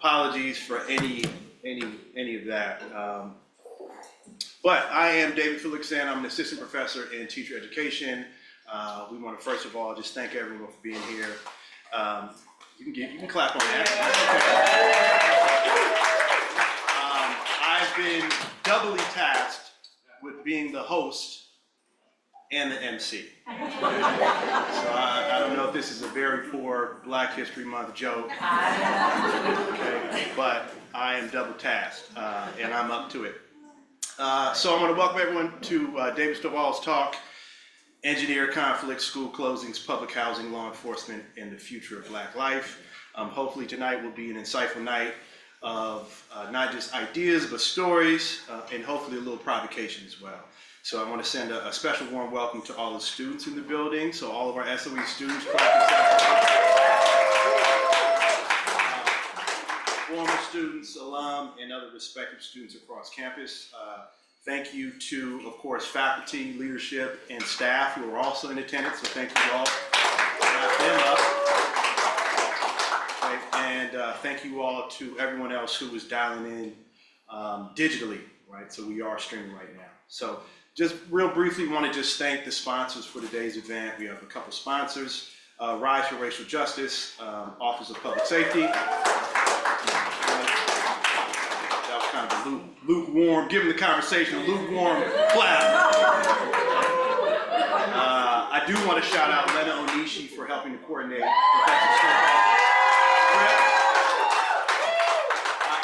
apologies for any of that. But I am David Felixson. I'm an assistant professor in teacher education. We want to first of all just thank everyone for being here. You can clap on that. I've been doubly tasked with being the host and the MC. So I don't know if this is a very poor Black History Month joke, okay, but I am double tasked and I'm up to it. So I want to welcome everyone to David Stovall's talk, Engineer Conflict, School Closings, Public Housing, Law Enforcement, and the Future of Black Life. Hopefully tonight will be an insightful night of not just ideas, but stories, and hopefully a little provocation as well. So I want to send a special warm welcome to all the students in the building. So all of our SOE students, former students, alum, and other respective students across campus. Thank you to, of course, faculty, leadership, and staff who are also in attendance. So thank you all. Wrap them up. Okay. And thank you all to everyone else who is dialing in digitally, right? So we are streaming right now. So just real briefly, want to just thank the sponsors for today's event. We have a couple sponsors, Rise for Racial Justice, Office of Public Safety. That was kind of a lukewarm, given the conversation, a lukewarm clap. I do want to shout out Lena Onishi for helping to coordinate Professor Stovall's.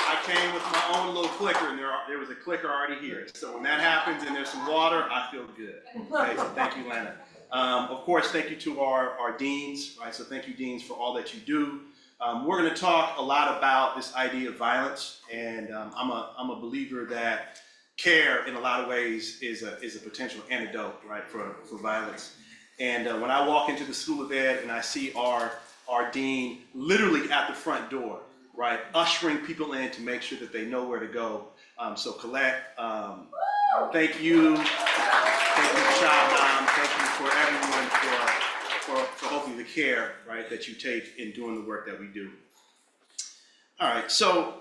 I came with my own little clicker, and there was a clicker already here. So when that happens and there's some water, I feel good. Okay, so thank you, Lena. Of course, thank you to our deans, right? So thank you, deans, for all that you do. We're going to talk a lot about this idea of violence, and I'm a believer that care, in a lot of ways, is a potential antidote, right, for violence. And when I walk into the School of Ed and I see our dean literally at the front door, right, ushering people in to make sure that they know where to go. So Colette, thank you, Child Mom, thank you for everyone for hopefully the care, right, that you take in doing the work that we do. All right, so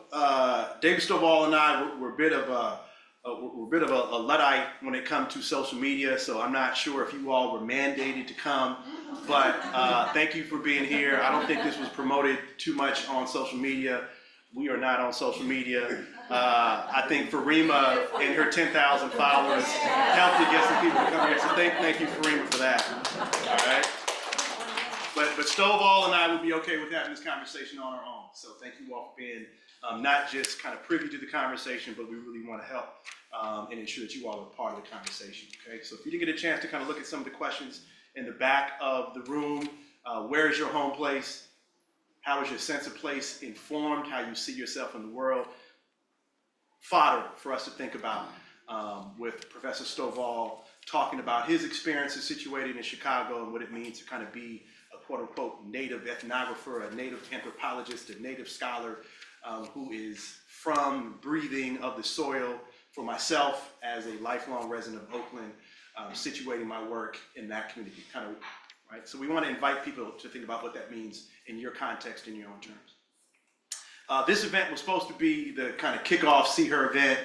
David Stovall and I, we're a bit of a Luddite when it comes to social media, so I'm not sure if you all were mandated to come, but thank you for being here. I don't think this was promoted too much on social media. We are not on social media. I think Farima and her 10,000 followers helped to get some people to come here, so thank you, Farima, for that. All right. But Stovall and I would be okay with having this conversation on our own. So thank you all for being not just kind of privy to the conversation, but we really want to help and ensure that you all are part of the conversation. Okay, so if you didn't get a chance to kind of look at some of the questions in the back of the room, where is your home place? How is your sense of place informed? How you see yourself in the world? Fodder for us to think about with Professor Stovall talking about his experiences situated in Chicago and what it means to kind of be a quote-unquote native ethnographer, a native anthropologist, a native scholar who is from, breathing of the soil. For myself, as a lifelong resident of Oakland, situating my work in that community, kind of, right? So we want to invite people to think about what that means in your context, in your own terms. This event was supposed to be the kind of kickoff See Her event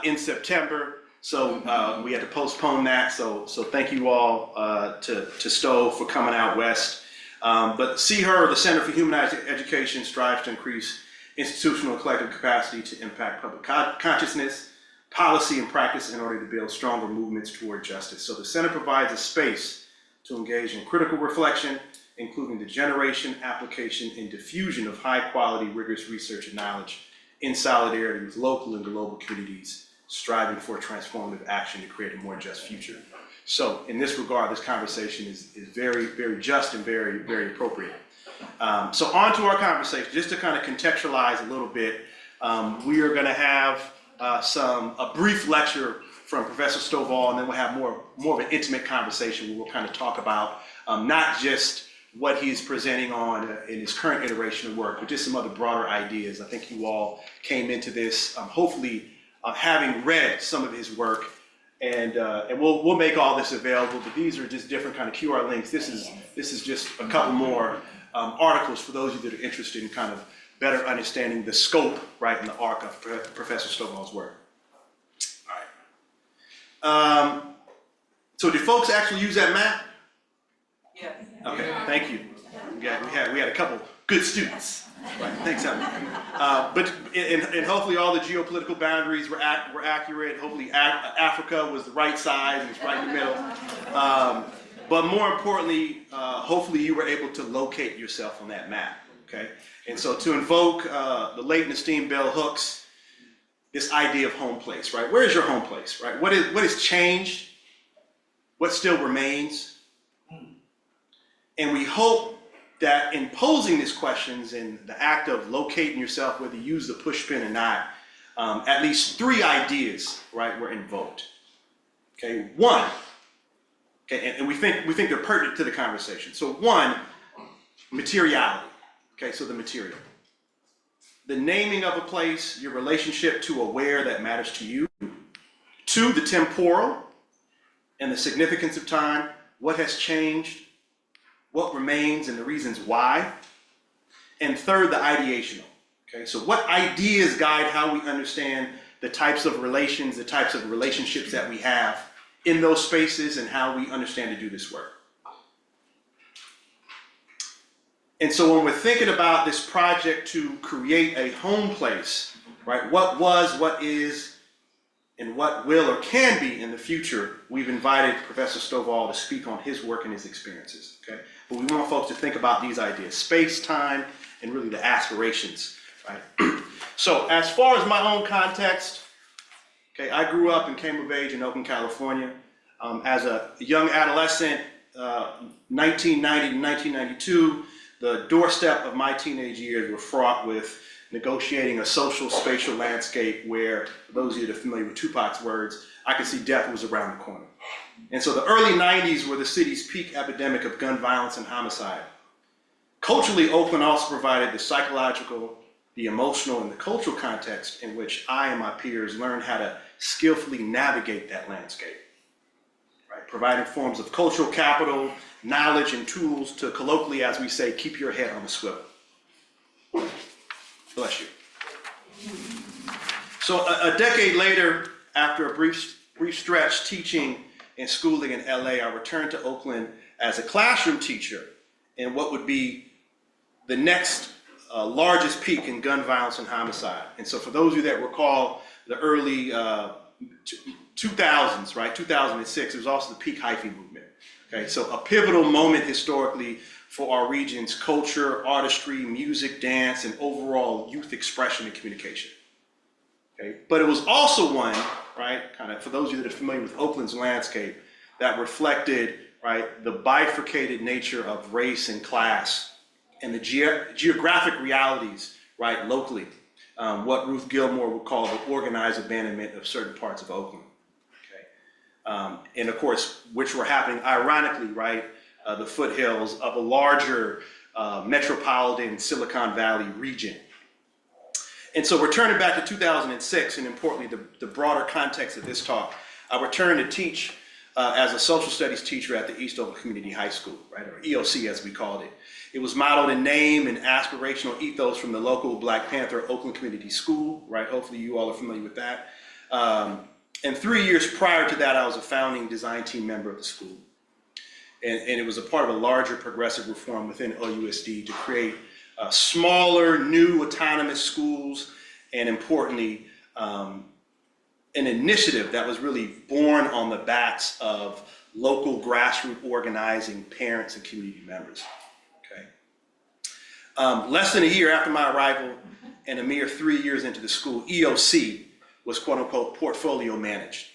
in September. So we had to postpone that. So thank you all to Stowe for coming out west. But See Her, the Center for Humanized Education, strives to increase institutional and collective capacity to impact public consciousness, policy, and practice in order to build stronger movements toward justice. So the center provides a space to engage in critical reflection, including the generation, application, and diffusion of high-quality, rigorous research and knowledge in solidarity with local and global communities, striving for transformative action to create a more just future. So in this regard, this conversation is very, very just and very, very appropriate. So on to our conversation, just to kind of contextualize a little bit, we are gonna have a brief lecture from Professor Stovall, and then we'll have more of an intimate conversation where we'll kind of talk about not just what he's presenting on in his current iteration of work, but just some other broader ideas. I think you all came into this hopefully having read some of his work, and we'll make all this available. But these are just different kind of QR links. This is just a couple more articles for those of you that are interested in kind of better understanding the scope, right, and the arc of Professor Stovall's work. All right. So did folks actually use that map? Yeah. Okay, thank you. We had a couple good students. Right, thanks, Helen. And hopefully all the geopolitical boundaries were accurate. Hopefully Africa was the right size and it's right in the middle. But more importantly, hopefully you were able to locate yourself on that map. Okay, and so to invoke the late and esteemed Bell Hooks, this idea of home place, right? Where is your home place, right? What has changed? What still remains? And we hope that in posing these questions in the act of locating yourself, whether you use the push pin or not, at least 3 ideas, right, were invoked. Okay, 1, okay, and we think they're pertinent to the conversation. So 1, materiality. Okay, so the material. The naming of a place, your relationship to a where that matters to you. 2, the temporal and the significance of time. What has changed? What remains and the reasons why. And 3rd, the ideational. Okay, so what ideas guide how we understand the types of relations, the types of relationships that we have in those spaces and how we understand to do this work. And so when we're thinking about this project to create a home place, right, what was, what is, and what will or can be in the future, we've invited Professor Stovall to speak on his work and his experiences, okay? But we want folks to think about these ideas, space, time, and really the aspirations, right? So as far as my own context, okay, I grew up and came of age in Oakland, California. As a young adolescent, 1990 to 1992, the doorstep of my teenage years were fraught with negotiating a social spatial landscape where, for those of you that are familiar with Tupac's words, I could see death was around the corner. And so the early 90s were the city's peak epidemic of gun violence and homicide. Culturally, Oakland also provided the psychological, the emotional, and the cultural context in which I and my peers learned how to skillfully navigate that landscape, right? Providing forms of cultural capital, knowledge, and tools to colloquially, as we say, keep your head on the swivel. Bless you. So a decade later, after a brief stretch teaching and schooling in LA, I returned to Oakland as a classroom teacher in what would be the next largest peak in gun violence and homicide. And so for those of you that recall the early 2000s, right, 2006, it was also the peak hyphy movement. Okay, so a pivotal moment historically for our region's culture, artistry, music, dance, and overall youth expression and communication. Okay, but it was also one, right, kind of for those of you that are familiar with Oakland's landscape, that reflected, right, the bifurcated nature of race and class and the geographic realities, right, locally, what Ruth Gilmore would call the organized abandonment of certain parts of Oakland. Okay, and of course, which were happening ironically, right, the foothills of a larger metropolitan Silicon Valley region. And so returning back to 2006, and importantly, the broader context of this talk, I returned to teach as a social studies teacher at the East Oakland Community High School, right, or EOC as we called it. It was modeled in name and aspirational ethos from the local Black Panther Oakland Community School, right? Hopefully you all are familiar with that. And 3 years prior to that, I was a founding design team member of the school. And it was a part of a larger progressive reform within OUSD to create smaller, new autonomous schools, and importantly, an initiative that was really born on the backs of local grassroots organizing parents and community members. Okay. Less than a year after my arrival and a mere 3 years into the school, EOC was quote unquote portfolio managed,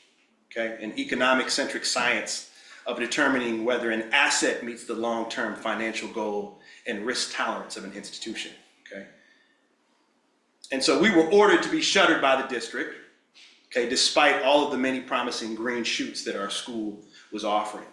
okay, an economic centric science of determining whether an asset meets the long-term financial goal and risk tolerance of an institution, okay? And so we were ordered to be shuttered by the district, okay, despite all of the many promising green shoots that our school was offering.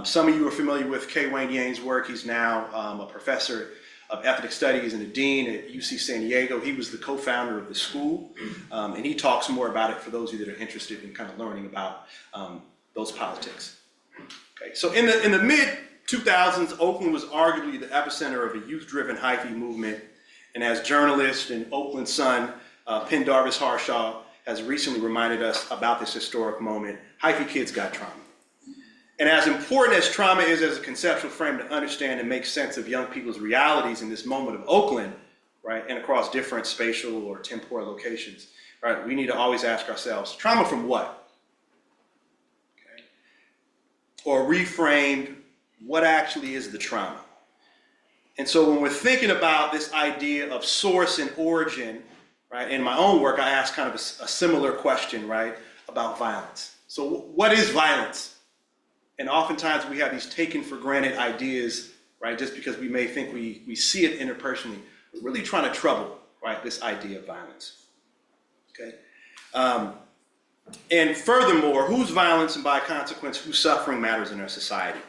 Some of you are familiar with K. Wayne Yang's work. He's now a professor of ethnic studies and a dean at UC San Diego. He was the co-founder of the school, and he talks more about it for those of you that are interested in kind of learning about those politics. Okay, so in the mid-2000s, Oakland was arguably the epicenter of a youth-driven hyphy movement And as journalist and Oakland Sun, Pendarvis Harshaw has recently reminded us about this historic moment, hyphy kids got trauma. And as important as trauma is as a conceptual frame to understand and make sense of young people's realities in this moment of Oakland, right, and across different spatial or temporal locations, right, we need to always ask ourselves, trauma from what? Okay. Or reframed, what actually is the trauma? And so when we're thinking about this idea of source and origin, right, in my own work, I ask kind of a similar question, right, about violence. So what is violence? And oftentimes we have these taken for granted ideas, right, just because we may think we see it interpersonally. We're really trying to trouble, right, this idea of violence, okay? And furthermore, whose violence and by consequence, whose suffering matters in our society,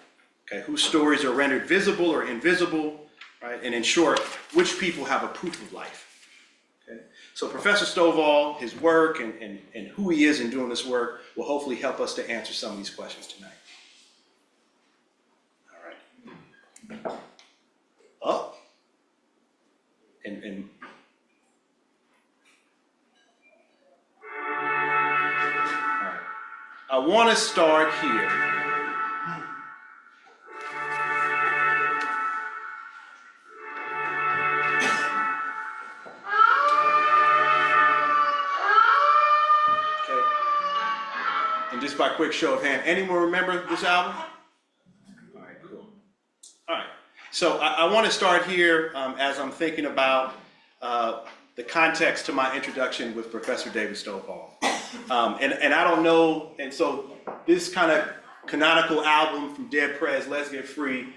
okay? Whose stories are rendered visible or invisible, right? And in short, which people have a proof of life, okay? So Professor Stovall, his work and who he is in doing this work will hopefully help us to answer some of these questions tonight. Up and all right. I want to start here. Okay. And just by quick show of hand, anyone remember this album? So I want to start here as I'm thinking about the context to my introduction with Professor David Stovall. And I don't know, and so this kind of canonical album from Dead Prez, Let's Get Free,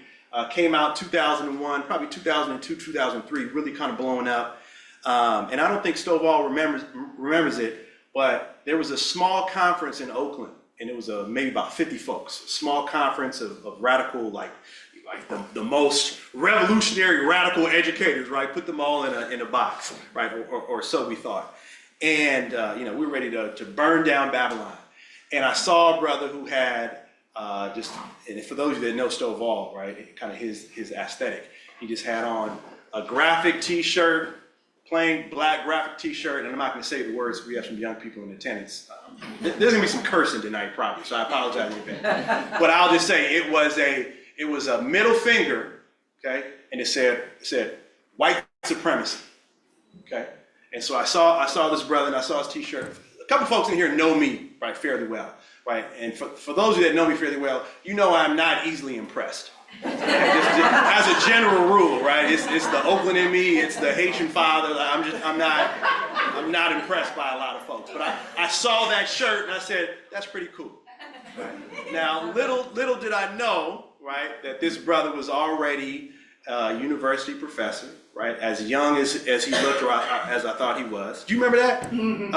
came out 2001, probably 2002, 2003, really kind of blowing up. And I don't think Stovall remembers it, but there was a small conference in Oakland, and it was maybe about 50 folks, a small conference of radical, like the most revolutionary radical educators, right? Put them all in a box, right? Or so we thought. And you know, we were ready to burn down Babylon. And I saw a brother who had and for those of you that know Stovall, right, kind of his aesthetic, he just had on a graphic T-shirt, plain black graphic T-shirt, and I'm not going to say the words. We have some young people in attendance. There's going to be some cursing tonight, probably, so I apologize in advance. But I'll just say it was a middle finger, okay, and it said white supremacy, okay. And so I saw this brother and I saw his T-shirt. A couple folks in here know me, right, fairly well, right. And for those of you that know me fairly well, you know I'm not easily impressed. Just as a general rule, right? It's the Oakland in me, it's the Haitian father. I'm not impressed by a lot of folks. But I saw that shirt and I said, that's pretty cool. Right? Now, little did I know, right, that this brother was already a university professor, right? As young as he looked, or as I thought he was. Do you remember that?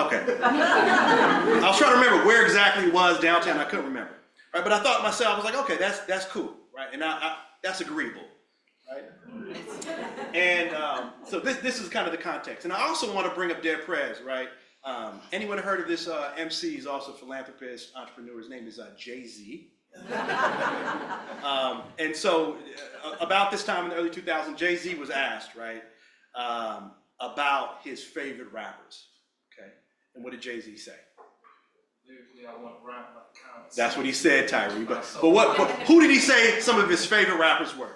Okay. I was trying to remember where exactly he was downtown. I couldn't remember. Right? But I thought to myself, I was like, okay, that's cool. Right, and that's agreeable, right? And so this is kind of the context. And I also want to bring up Dead Prez, right? Anyone heard of this MC? He's also a philanthropist, entrepreneur. His name is Jay-Z. And so about this time in the early 2000s, Jay-Z was asked, right, about his favorite rappers, okay? And what did Jay-Z say? I want to rhyme like counts. That's what he said, Tyree. But who did he say some of his favorite rappers were?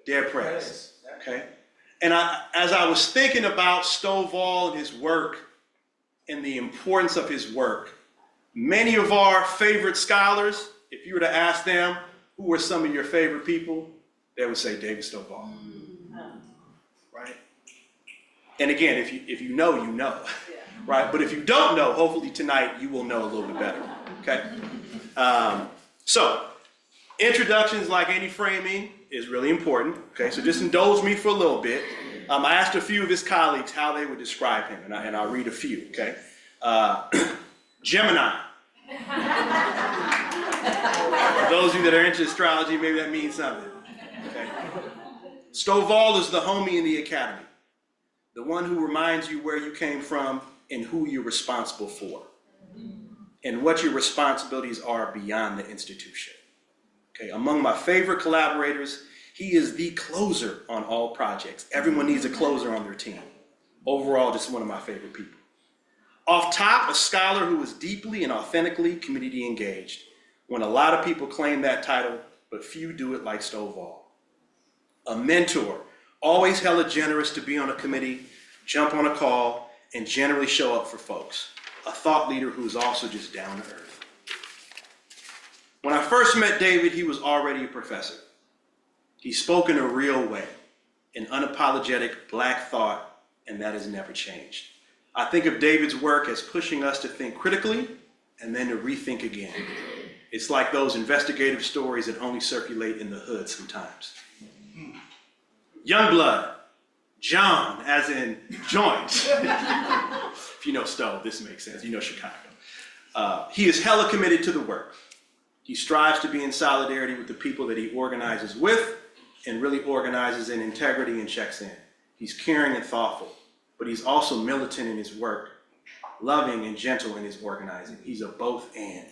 Dead Prez. Okay. And as I was thinking about Stovall and his work and the importance of his work, many of our favorite scholars, if you were to ask them who were some of your favorite people, they would say David Stovall. Right? And again, if you know, you know. Right? But if you don't know, hopefully tonight you will know a little bit better, okay? So, introductions, like any framing, is really important, okay? So just indulge me for a little bit. I asked a few of his colleagues how they would describe him, and I'll read a few, okay? Gemini. For those of you that are into astrology, maybe that means something, okay? Stovall is the homie in the academy, the one who reminds you where you came from and who you're responsible for, and what your responsibilities are beyond the institution. Okay, among my favorite collaborators, He is the closer on all projects. Everyone needs a closer on their team. Overall, just one of my favorite people. Off top, a scholar who is deeply and authentically community engaged. When a lot of people claim that title, but few do it like Stovall. A mentor, always hella generous to be on a committee, jump on a call, and generally show up for folks. A thought leader who is also just down to earth. When I first met David, he was already a professor. He spoke in a real way, an unapologetic Black thought, and that has never changed. I think of David's work as pushing us to think critically and then to rethink again. It's like those investigative stories that only circulate in the hood sometimes. Youngblood, John, as in joint. If you know Stowe, this makes sense. You know Chicago. He is hella committed to the work. He strives to be in solidarity with the people that he organizes with and really organizes in integrity and checks in. He's caring and thoughtful, but he's also militant in his work, loving and gentle in his organizing. He's a both and.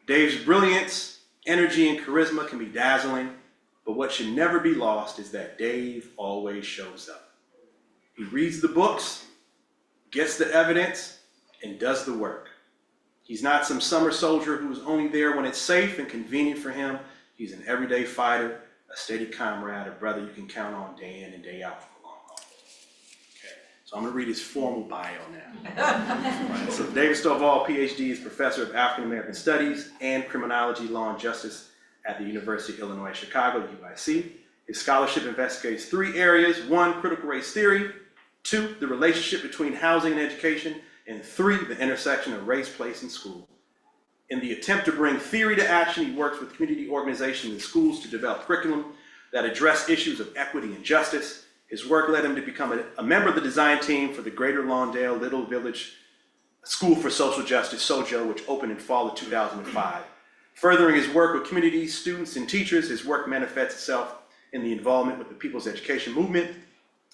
Dave's brilliance, energy, and charisma can be dazzling, but what should never be lost is that Dave always shows up. He reads the books, gets the evidence, and does the work. He's not some summer soldier who's only there when it's safe and convenient for him. He's an everyday fighter, a steady comrade, a brother you can count on day in and day out for the long haul. Okay, so I'm gonna read his formal bio now. Right, so David Stovall, PhD, is Professor of African American Studies and Criminology, Law and Justice at the University of Illinois Chicago, UIC. His scholarship investigates 3 areas: 1, critical race theory; 2, the relationship between housing and education; and 3, the intersection of race, place, and school. In the attempt to bring theory to action, he works with community organizations and schools to develop curriculum that address issues of equity and justice. His work led him to become a member of the design team for the Greater Lawndale Little Village School for Social Justice, SOJO, which opened in fall of 2005. Furthering his work with communities, students, and teachers, his work manifests itself in the involvement with the People's Education Movement,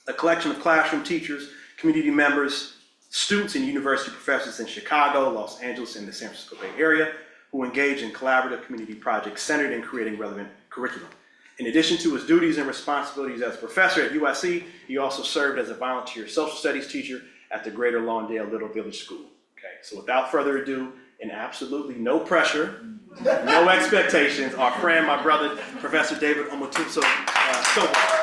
a collection of classroom teachers, community members, students, and university professors in Chicago, Los Angeles, and the San Francisco Bay Area who engage in collaborative community projects centered in creating relevant curriculum. In addition to his duties and responsibilities as a professor at USC, he also served as a volunteer social studies teacher at the Greater Lawndale Little Village School. Okay, so without further ado, and absolutely no pressure, no expectations, our friend, my brother, Professor David Omotunso Stovall.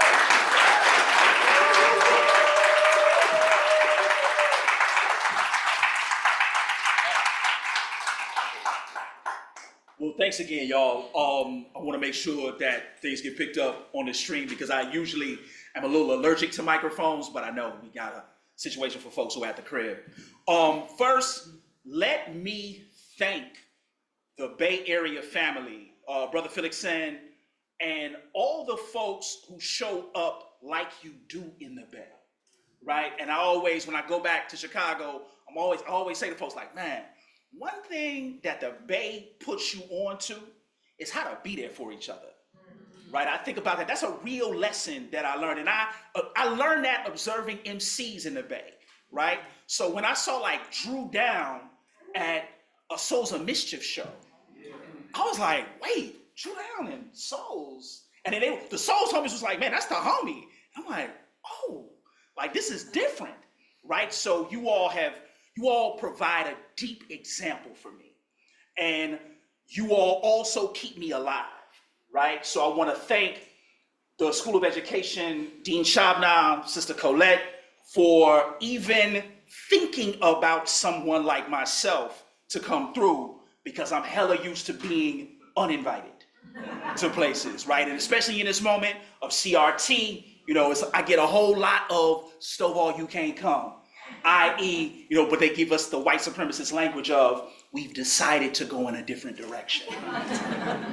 Well, thanks again, y'all. I want to make sure that things get picked up on the stream because I usually am a little allergic to microphones, but I know we got a situation for folks who are at the crib. First, let me thank the Bay Area family, Brother Felixson, and all the folks who show up like you do in the Bay, right? And I always, when I go back to Chicago, I always say to folks like, man, one thing that the Bay puts you on to is how to be there for each other, right? I think about that. That's a real lesson that I learned. And I learned that observing MCs in the Bay, right? So when I saw like Drew Down at a Souls of Mischief show, I was like, wait, Drew Down and Souls. And then the Souls homies was like, man, that's the homie. I'm like, oh, like this is different, right? So you all provide a deep example for me. And you all also keep me alive, right? So I want to thank the School of Education, Dean Shabnam, Sister Colette, for even thinking about someone like myself to come through, because I'm hella used to being uninvited to places, right? And especially in this moment of CRT, you know, I get a whole lot of Stovall, you can't come. I.e., you know, but they give us the white supremacist language of, we've decided to go in a different direction,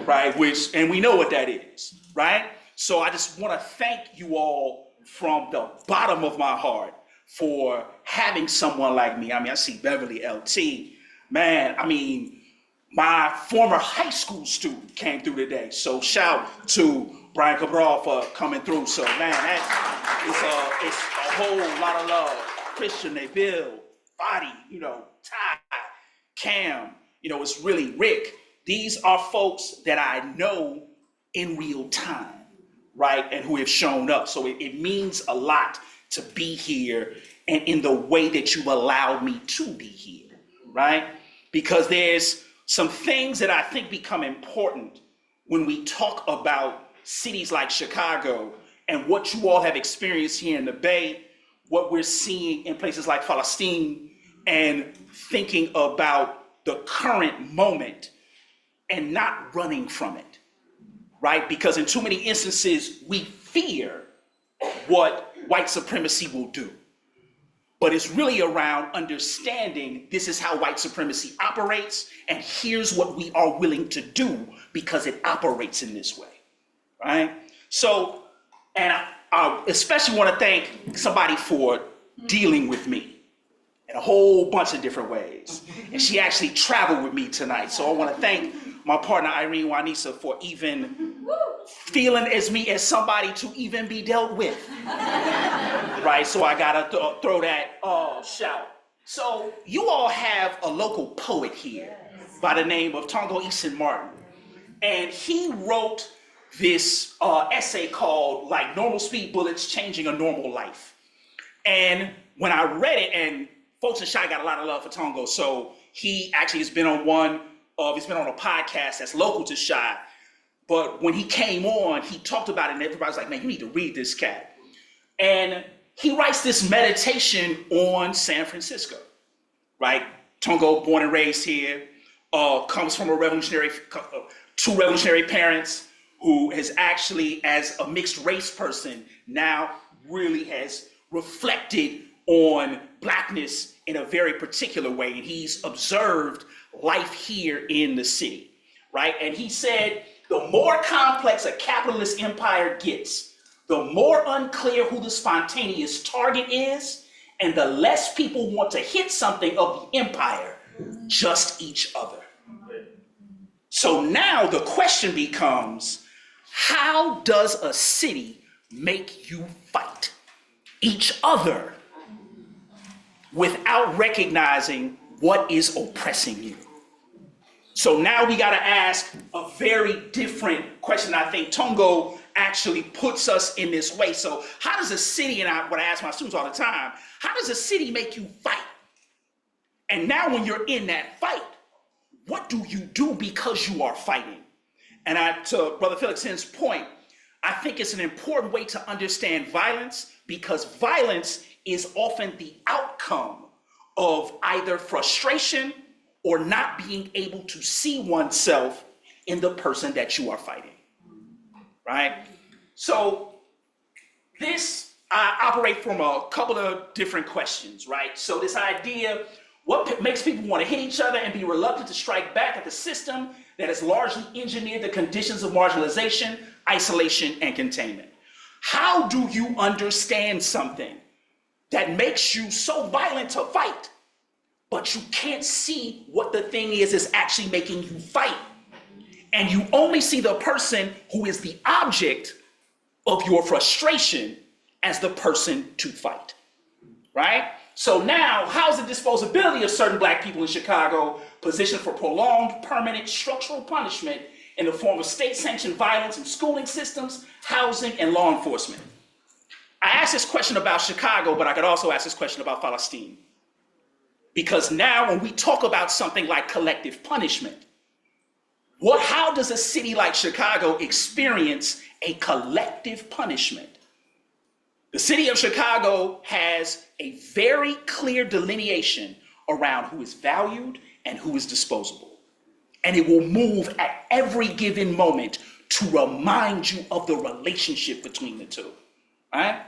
right? And we know what that is, right? So I just want to thank you all from the bottom of my heart for having someone like me. I mean, I see Beverly LT, man, I mean, my former high school student came through today. So shout to Brian Cabral for coming through. So man, it's a whole lot of love. Christian, Bill, Body, you know, Ty, Cam, you know, it's really Rick. These are folks that I know in real time, right? And who have shown up. So it means a lot to be here and in the way that you've allowed me to be here, right? Because there's some things that I think become important when we talk about cities like Chicago and what you all have experienced here in the Bay, what we're seeing in places like Palestine, and thinking about the current moment and not running from it, right? Because in too many instances, we fear what white supremacy will do. But it's really around understanding this is how white supremacy operates, and here's what we are willing to do because it operates in this way, right? So, and I especially want to thank somebody for dealing with me in a whole bunch of different ways. And she actually traveled with me tonight. So I want to thank my partner, Irene Wanisa, for even feeling as me as somebody to even be dealt with. Right, so I gotta throw that shout. So you all have a local poet here by the name of Tongo Easton Martin. And he wrote this essay called like Normal Speed Bullets Changing a Normal Life. And when I read it, and folks in Chi got a lot of love for Tongo, so he actually has been on he's been on a podcast that's local to Chi. But when he came on, he talked about it and everybody's like, man, you need to read this cat. And he writes this meditation on San Francisco, right? Tongo, born and raised here, comes from two revolutionary parents, who has actually, as a mixed race person, now really has reflected on Blackness in a very particular way. And he's observed life here in the city, right? And he said, the more complex a capitalist empire gets, the more unclear who the spontaneous target is, and the less people want to hit something of the empire, just each other. So now the question becomes, how does a city make you fight each other without recognizing what is oppressing you? So now we gotta ask a very different question. I think Tongo actually puts us in this way. So how does a city, and what I ask my students all the time, how does a city make you fight? And now when you're in that fight, what do you do because you are fighting? And to Brother Felixson's point, I think it's an important way to understand violence, because violence is often the outcome of either frustration or not being able to see oneself in the person that you are fighting, right? So this, I operate from a couple of different questions, right? So this idea, what makes people want to hit each other and be reluctant to strike back at the system that has largely engineered the conditions of marginalization, isolation, and containment? How do you understand something that makes you so violent to fight, but you can't see what the thing is actually making you fight? And you only see the person who is the object of your frustration as the person to fight, right? So now, how's the disposability of certain Black people in Chicago positioned for prolonged, permanent, structural punishment in the form of state-sanctioned violence in schooling systems, housing, and law enforcement? I asked this question about Chicago, but I could also ask this question about Palestine. Because now when we talk about something like collective punishment, how does a city like Chicago experience a collective punishment? The city of Chicago has a very clear delineation around who is valued and who is disposable. And it will move at every given moment to remind you of the relationship between the two, right?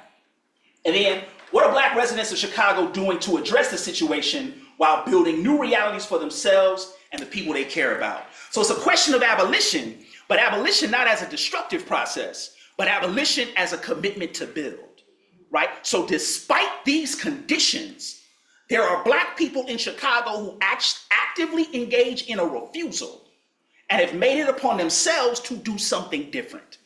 And then, what are Black residents of Chicago doing to address the situation while building new realities for themselves and the people they care about? So it's a question of abolition, but abolition not as a destructive process, but abolition as a commitment to build, right? So despite these conditions, there are Black people in Chicago who actively engage in a refusal and have made it upon themselves to do something different,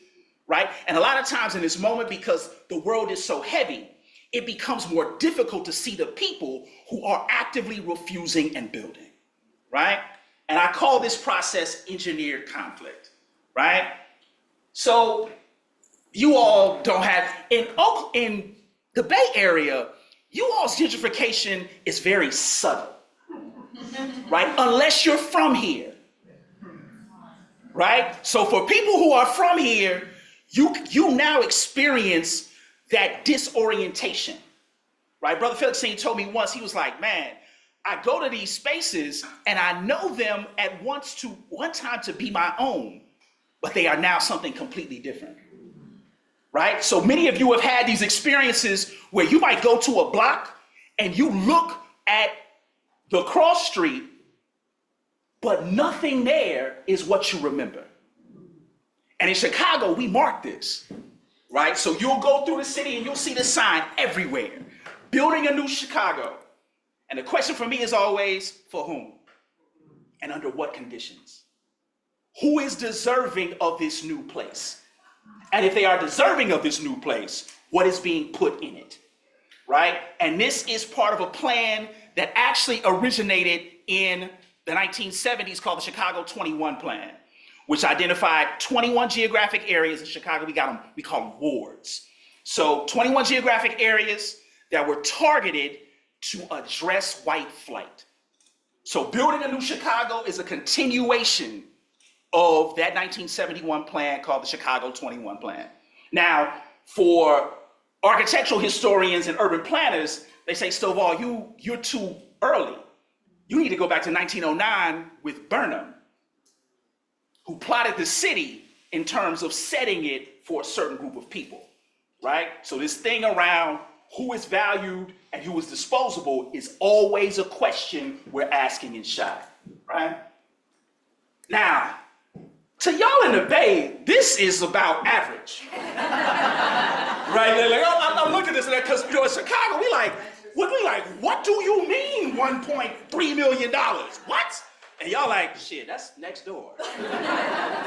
right? And a lot of times in this moment, because the world is so heavy, it becomes more difficult to see the people who are actively refusing and building, right? And I call this process engineered conflict, right? So you all don't have, in the Bay Area, you all's gentrification is very subtle, right? Unless you're from here, right? So for people who are from here, you now experience that disorientation, right? Brother Felixine told me once, he was like, man, I go to these spaces and I know them at one time to be my own, but they are now something completely different, right? So many of you have had these experiences where you might go to a block and you look at the cross street, but nothing there is what you remember. And in Chicago, we mark this, right? So you'll go through the city and you'll see the sign everywhere, building a new Chicago. And the question for me is always, for whom? And under what conditions? Who is deserving of this new place? And if they are deserving of this new place, what is being put in it, right? And this is part of a plan that actually originated in the 1970s called the Chicago 21 Plan, which identified 21 geographic areas in Chicago. We call them wards. So 21 geographic areas that were targeted to address white flight. So building a new Chicago is a continuation of that 1971 plan called the Chicago 21 Plan. Now, for architectural historians and urban planners, they say, Stovall, you're too early. You need to go back to 1909 with Burnham, who plotted the city in terms of setting it for a certain group of people, right? So this thing around who is valued and who is disposable is always a question we're asking in Chi, right? Now, to y'all in the Bay, this is about average, right? They're like, oh, I'm looking at this because in Chicago, what do you mean $1.3 million? What? And y'all like, shit, that's next door,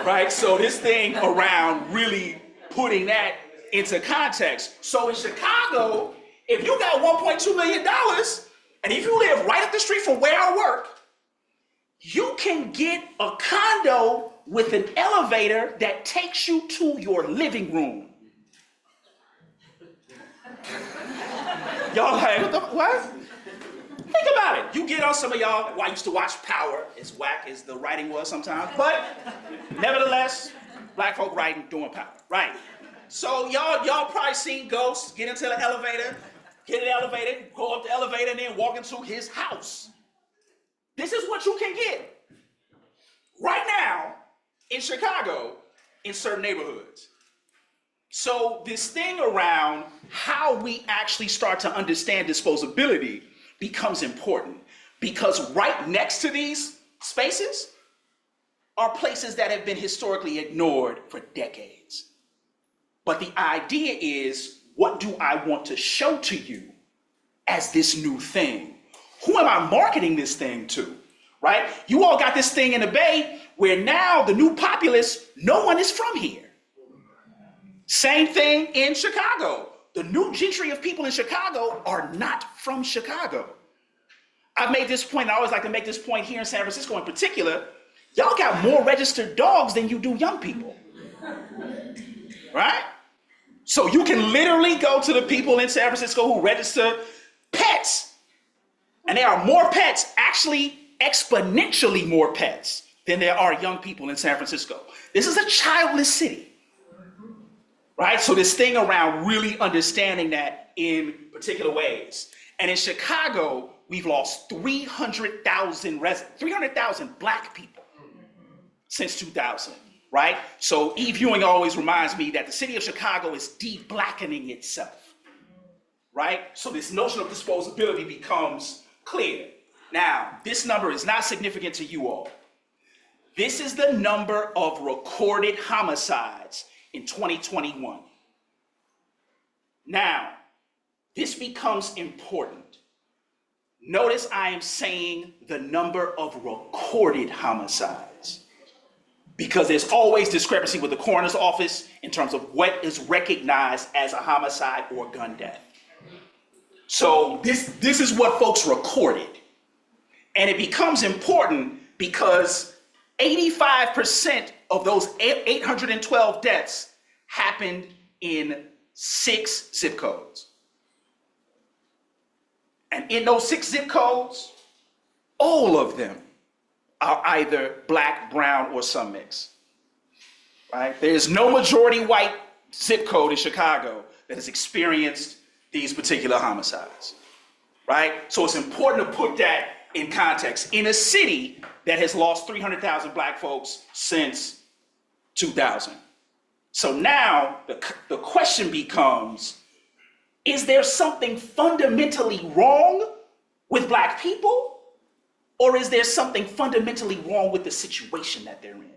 right? So this thing around really putting that into context. So in Chicago, if you got $1.2 million, and if you live right up the street from where I work, you can get a condo with an elevator that takes you to your living room. Y'all like, what? Think about it. You get on some of y'all, well, I used to watch Power, as whack as the writing was sometimes, but nevertheless, black folk writing, doing Power, right? So y'all probably seen Ghost get into the elevator, go up the elevator, and then walk into his house. This is what you can get right now in Chicago in certain neighborhoods. So this thing around how we actually start to understand disposability becomes important, because right next to these spaces are places that have been historically ignored for decades. But the idea is, what do I want to show to you as this new thing? Who am I marketing this thing to, right? You all got this thing in the Bay where now the new populace, no one is from here. Same thing in Chicago. The new gentry of people in Chicago are not from Chicago. I've made this point, I always like to make this point here in San Francisco in particular. Y'all got more registered dogs than you do young people, right? So you can literally go to the people in San Francisco who register pets, and there are more pets, actually exponentially more pets than there are young people in San Francisco. This is a childless city, right? So this thing around really understanding that in particular ways. And in Chicago, we've lost 300,000 Black people since 2000, right? So Eve Ewing always reminds me that the city of Chicago is de-blackening itself, right? So this notion of disposability becomes clear. Now, this number is not significant to you all. This is the number of recorded homicides in 2021. Now, this becomes important. Notice I am saying the number of recorded homicides, because there's always discrepancy with the coroner's office in terms of what is recognized as a homicide or gun death. So this is what folks recorded. And it becomes important because 85% of those 812 deaths happened in 6 zip codes. And in those 6 zip codes, all of them are either black, brown, or some mix. Right? There is no majority white zip code in Chicago that has experienced these particular homicides. Right? So it's important to put that in context. In a city that has lost 300,000 black folks since 2000. So now the question becomes, is there something fundamentally wrong with black people? Or is there something fundamentally wrong with the situation that they're in?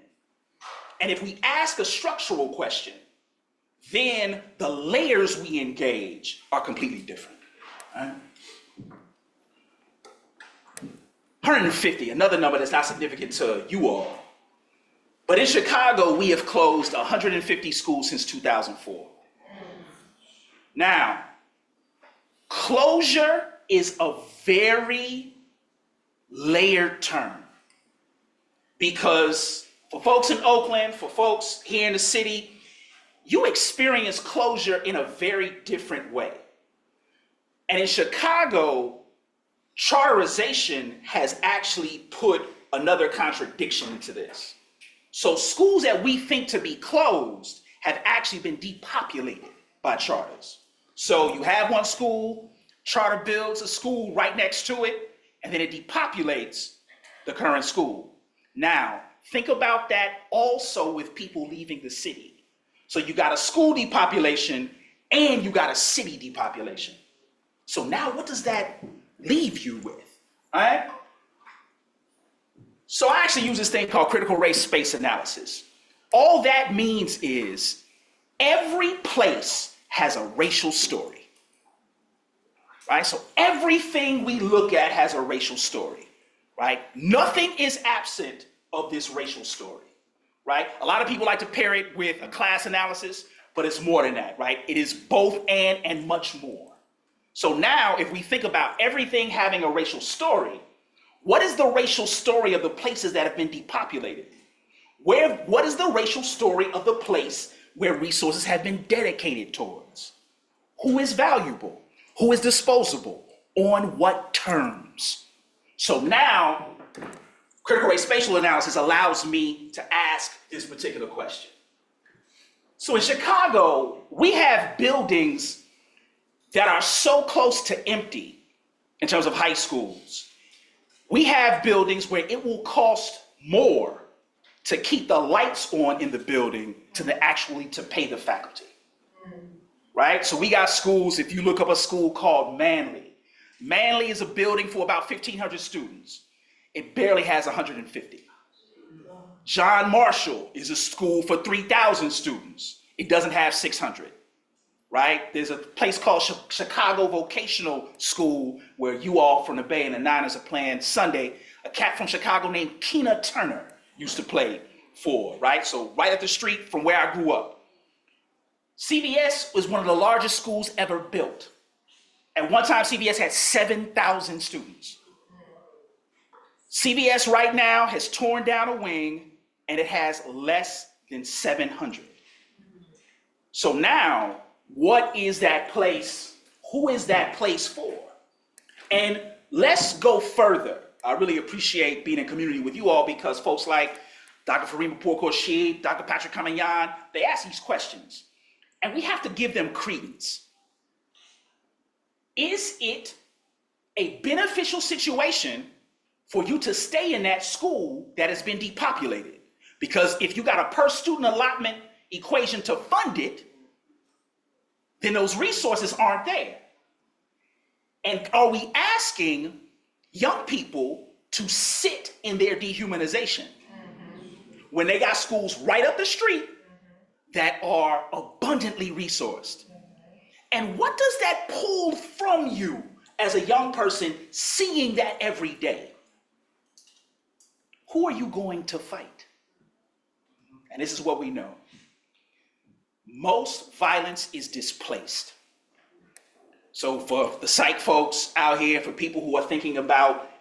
And if we ask a structural question, then the layers we engage are completely different. Right? 150, another number that's not significant to you all. But in Chicago, we have closed 150 schools since 2004. Now, closure is a very layered term, because for folks in Oakland, for folks here in the city, you experience closure in a very different way. And in Chicago, charterization has actually put another contradiction into this. So schools that we think to be closed have actually been depopulated by charters. So you have one school, charter builds a school right next to it, and then it depopulates the current school. Now, think about that also with people leaving the city. So you got a school depopulation and you got a city depopulation. So now what does that leave you with? All right? So I actually use this thing called critical race space analysis. All that means is every place has a racial story. Right? So everything we look at has a racial story. Right? Nothing is absent of this racial story. Right? A lot of people like to pair it with a class analysis, but it's more than that, right? It is both and much more. So now if we think about everything having a racial story, what is the racial story of the places that have been depopulated? What is the racial story of the place where resources have been dedicated towards? Who is valuable? Who is disposable? On what terms? So now, critical race spatial analysis allows me to ask this particular question. So in Chicago, we have buildings that are so close to empty in terms of high schools. We have buildings where it will cost more to keep the lights on in the building to actually pay the faculty. Right? So we got schools, if you look up a school called Manly. Manly is a building for about 1,500 students. It barely has 150. John Marshall is a school for 3,000 students. It doesn't have 600. Right? There's a place called Chicago Vocational School where you all from the Bay and the Niners are playing Sunday. A cat from Chicago named Keena Turner used to play for, right? So right up the street from where I grew up. CVS was one of the largest schools ever built. At one time, CVS had 7,000 students. CVS right now has torn down a wing and it has less than 700. So now, what is that place? Who is that place for? And let's go further. I really appreciate being in community with you all because folks like Dr. Farima Pourcourt-Sheed, Dr. Patrick Kamayan, they ask these questions. And we have to give them credence. Is it a beneficial situation for you to stay in that school that has been depopulated? Because if you got a per student allotment equation to fund it, then those resources aren't there. And are we asking young people to sit in their dehumanization when they got schools right up the street that are abundantly resourced? And what does that pull from you as a young person seeing that every day? Who are you going to fight? And this is what we know. Most violence is displaced. So for the psych folks out here, for people who are thinking about,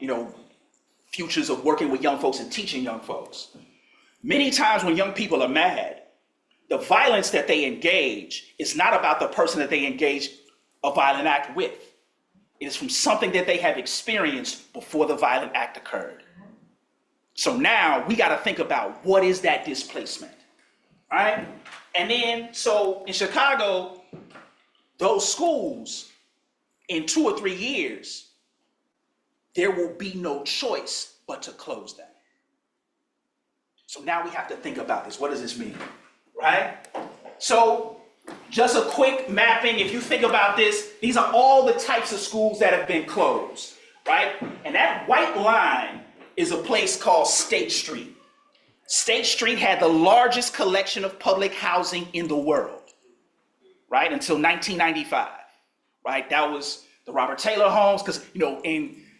futures of working with young folks and teaching young folks, Many times when young people are mad, the violence that they engage is not about the person that they engage a violent act with. It is from something that they have experienced before the violent act occurred. So now we got to think about what is that displacement, right? And then, so in Chicago, those schools, in 2 or 3 years, there will be no choice but to close them. So now we have to think about this. What does this mean, right? So just a quick mapping. If you think about this, these are all the types of schools that have been closed, right? And that white line is a place called State Street. State Street had the largest collection of public housing in the world, right? Until 1995, right? That was the Robert Taylor homes, because,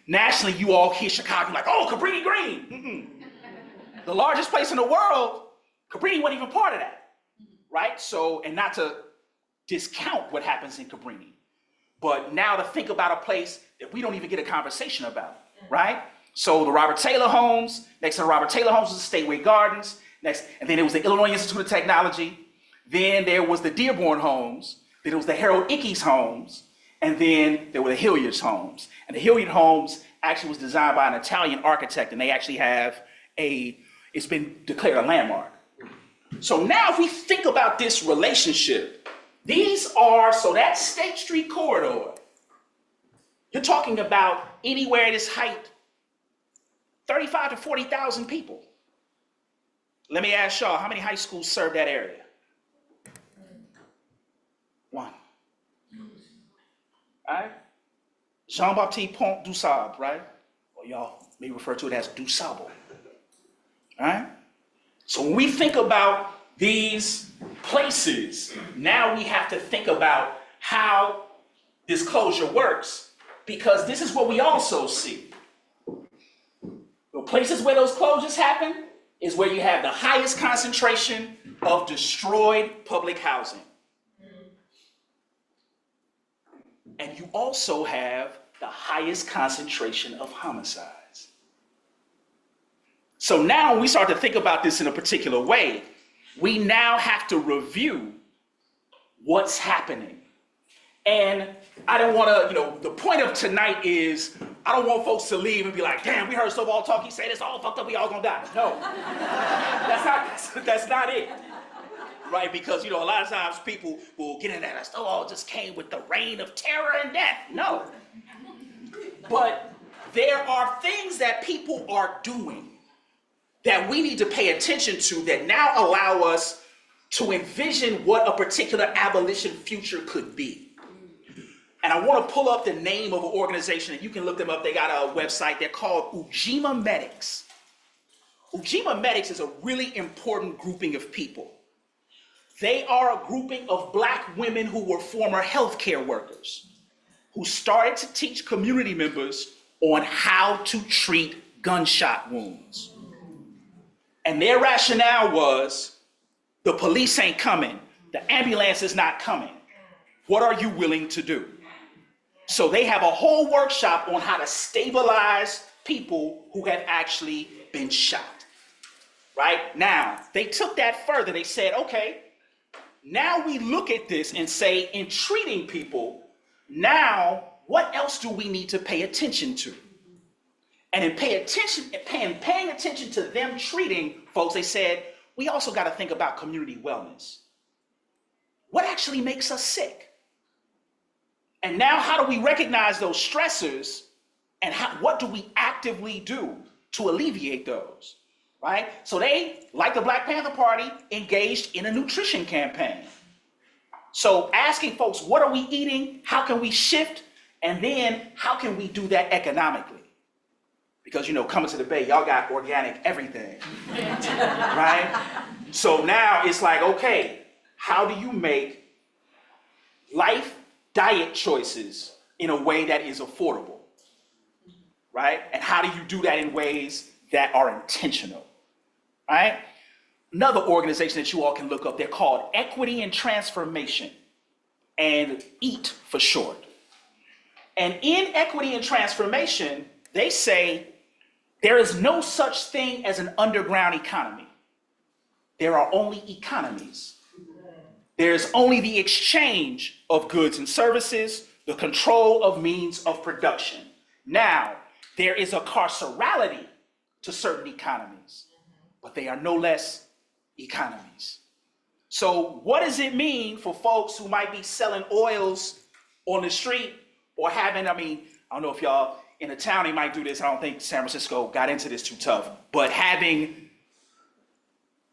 nationally, you all hear Chicago like, oh, Cabrini Green. The largest place in the world, Cabrini wasn't even part of that, right? So, and not to discount what happens in Cabrini, but now to think about a place that we don't even get a conversation about, right? So the Robert Taylor homes, next to the Robert Taylor homes was the Stateway Gardens, and then there was the Illinois Institute of Technology, then there was the Dearborn homes, then there was the Harold Ickes homes, and then there were the Hilliard's homes. And the Hilliard homes actually was designed by an Italian architect, and they actually have it's been declared a landmark. So now if we think about this relationship, so that State Street corridor, you're talking about anywhere at its height, 35 to 40,000 people. Let me ask y'all, how many high schools serve that area? 1. All right? Jean-Baptiste Pont du Sable, right? Or y'all may refer to it as du Sable. All right? So when we think about these places, now we have to think about how this closure works, because this is what we also see. The places where those closures happen is where you have the highest concentration of destroyed public housing. And you also have the highest concentration of homicides. So now when we start to think about this in a particular way, we now have to review what's happening. And I don't want to, the point of tonight is, I don't want folks to leave and be like, damn, we heard Stovall talk, he said it's all fucked up, we all gonna die. No, that's not it. Right, because a lot of times people will get in that, Stovall just came with the reign of terror and death. No. But there are things that people are doing that we need to pay attention to that now allow us to envision what a particular abolition future could be. And I want to pull up the name of an organization, and you can look them up. They got a website. They're called Ujima Medics. Ujima Medics is a really important grouping of people. They are a grouping of Black women who were former healthcare workers, who started to teach community members on how to treat gunshot wounds. And their rationale was, the police ain't coming, the ambulance is not coming. What are you willing to do? So they have a whole workshop on how to stabilize people who have actually been shot. Right? Now, they took that further. They said, okay, now we look at this and say, in treating people, now what else do we need to pay attention to? And in paying attention to them treating folks, they said, we also got to think about community wellness. What actually makes us sick? And now how do we recognize those stressors, and what do we actively do to alleviate those, right? So they, like the Black Panther Party, engaged in a nutrition campaign. So asking folks, what are we eating? How can we shift? And then how can we do that economically? Because, coming to the Bay, y'all got organic everything, right? So now it's like, okay, how do you make life diet choices in a way that is affordable, right? And how do you do that in ways that are intentional, right? Another organization that you all can look up, they're called Equity and Transformation, and EAT for short. And in Equity and Transformation, they say there is no such thing as an underground economy. there are only economies. There's only the exchange of goods and services, the control of means of production. Now, there is a carcerality to certain economies, but they are no less economies. So what does it mean for folks who might be selling oils on the street or having, I don't know if y'all in the town, they might do this. I don't think San Francisco got into this too tough, but having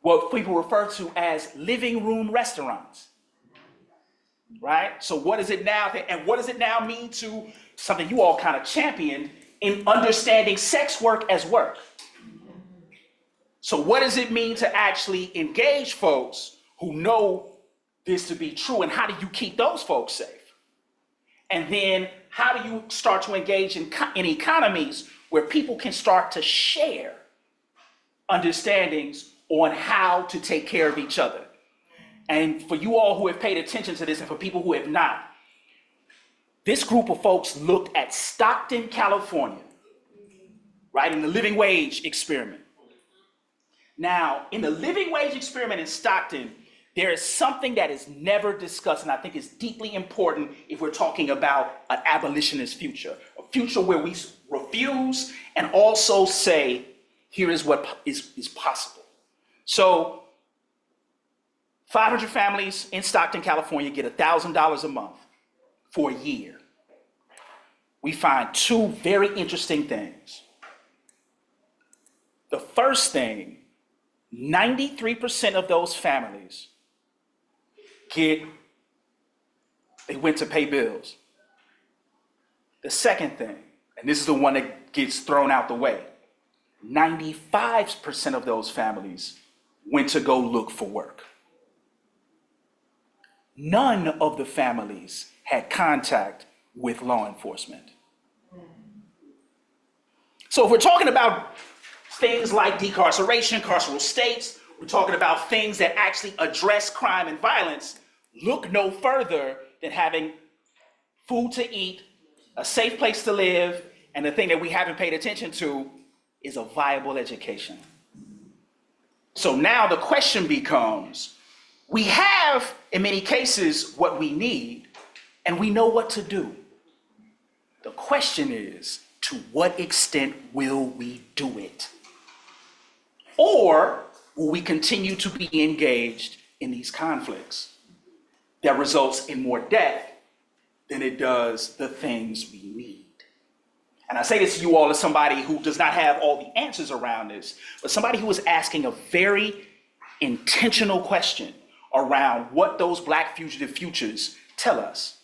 what people refer to as living room restaurants, right? So what is it now, and what does it now mean to something you all kind of championed in understanding sex work as work? So what does it mean to actually engage folks who know this to be true, and how do you keep those folks safe? And then how do you start to engage in economies where people can start to share understandings on how to take care of each other? And for you all who have paid attention to this, and for people who have not, this group of folks looked at Stockton, California, right, in the living wage experiment. Now, in the living wage experiment in Stockton, there is something that is never discussed, and I think is deeply important if we're talking about an abolitionist future, a future where we refuse and also say, here is what is possible. So 500 families in Stockton, California get $1,000 a month for a year. We find two very interesting things. The first thing, 93% of those families they went to pay bills. The second thing, and this is the one that gets thrown out the way, 95% of those families went to go look for work. None of the families had contact with law enforcement. So if we're talking about things like decarceration, carceral states, we're talking about things that actually address crime and violence, look no further than having food to eat, a safe place to live, and the thing that we haven't paid attention to is a viable education. So now the question becomes, we have, in many cases, what we need, and we know what to do. The question is, to what extent will we do it? Or will we continue to be engaged in these conflicts that results in more death than it does the things we need? And I say this to you all as somebody who does not have all the answers around this, but somebody who is asking a very intentional question around what those Black fugitive futures tell us.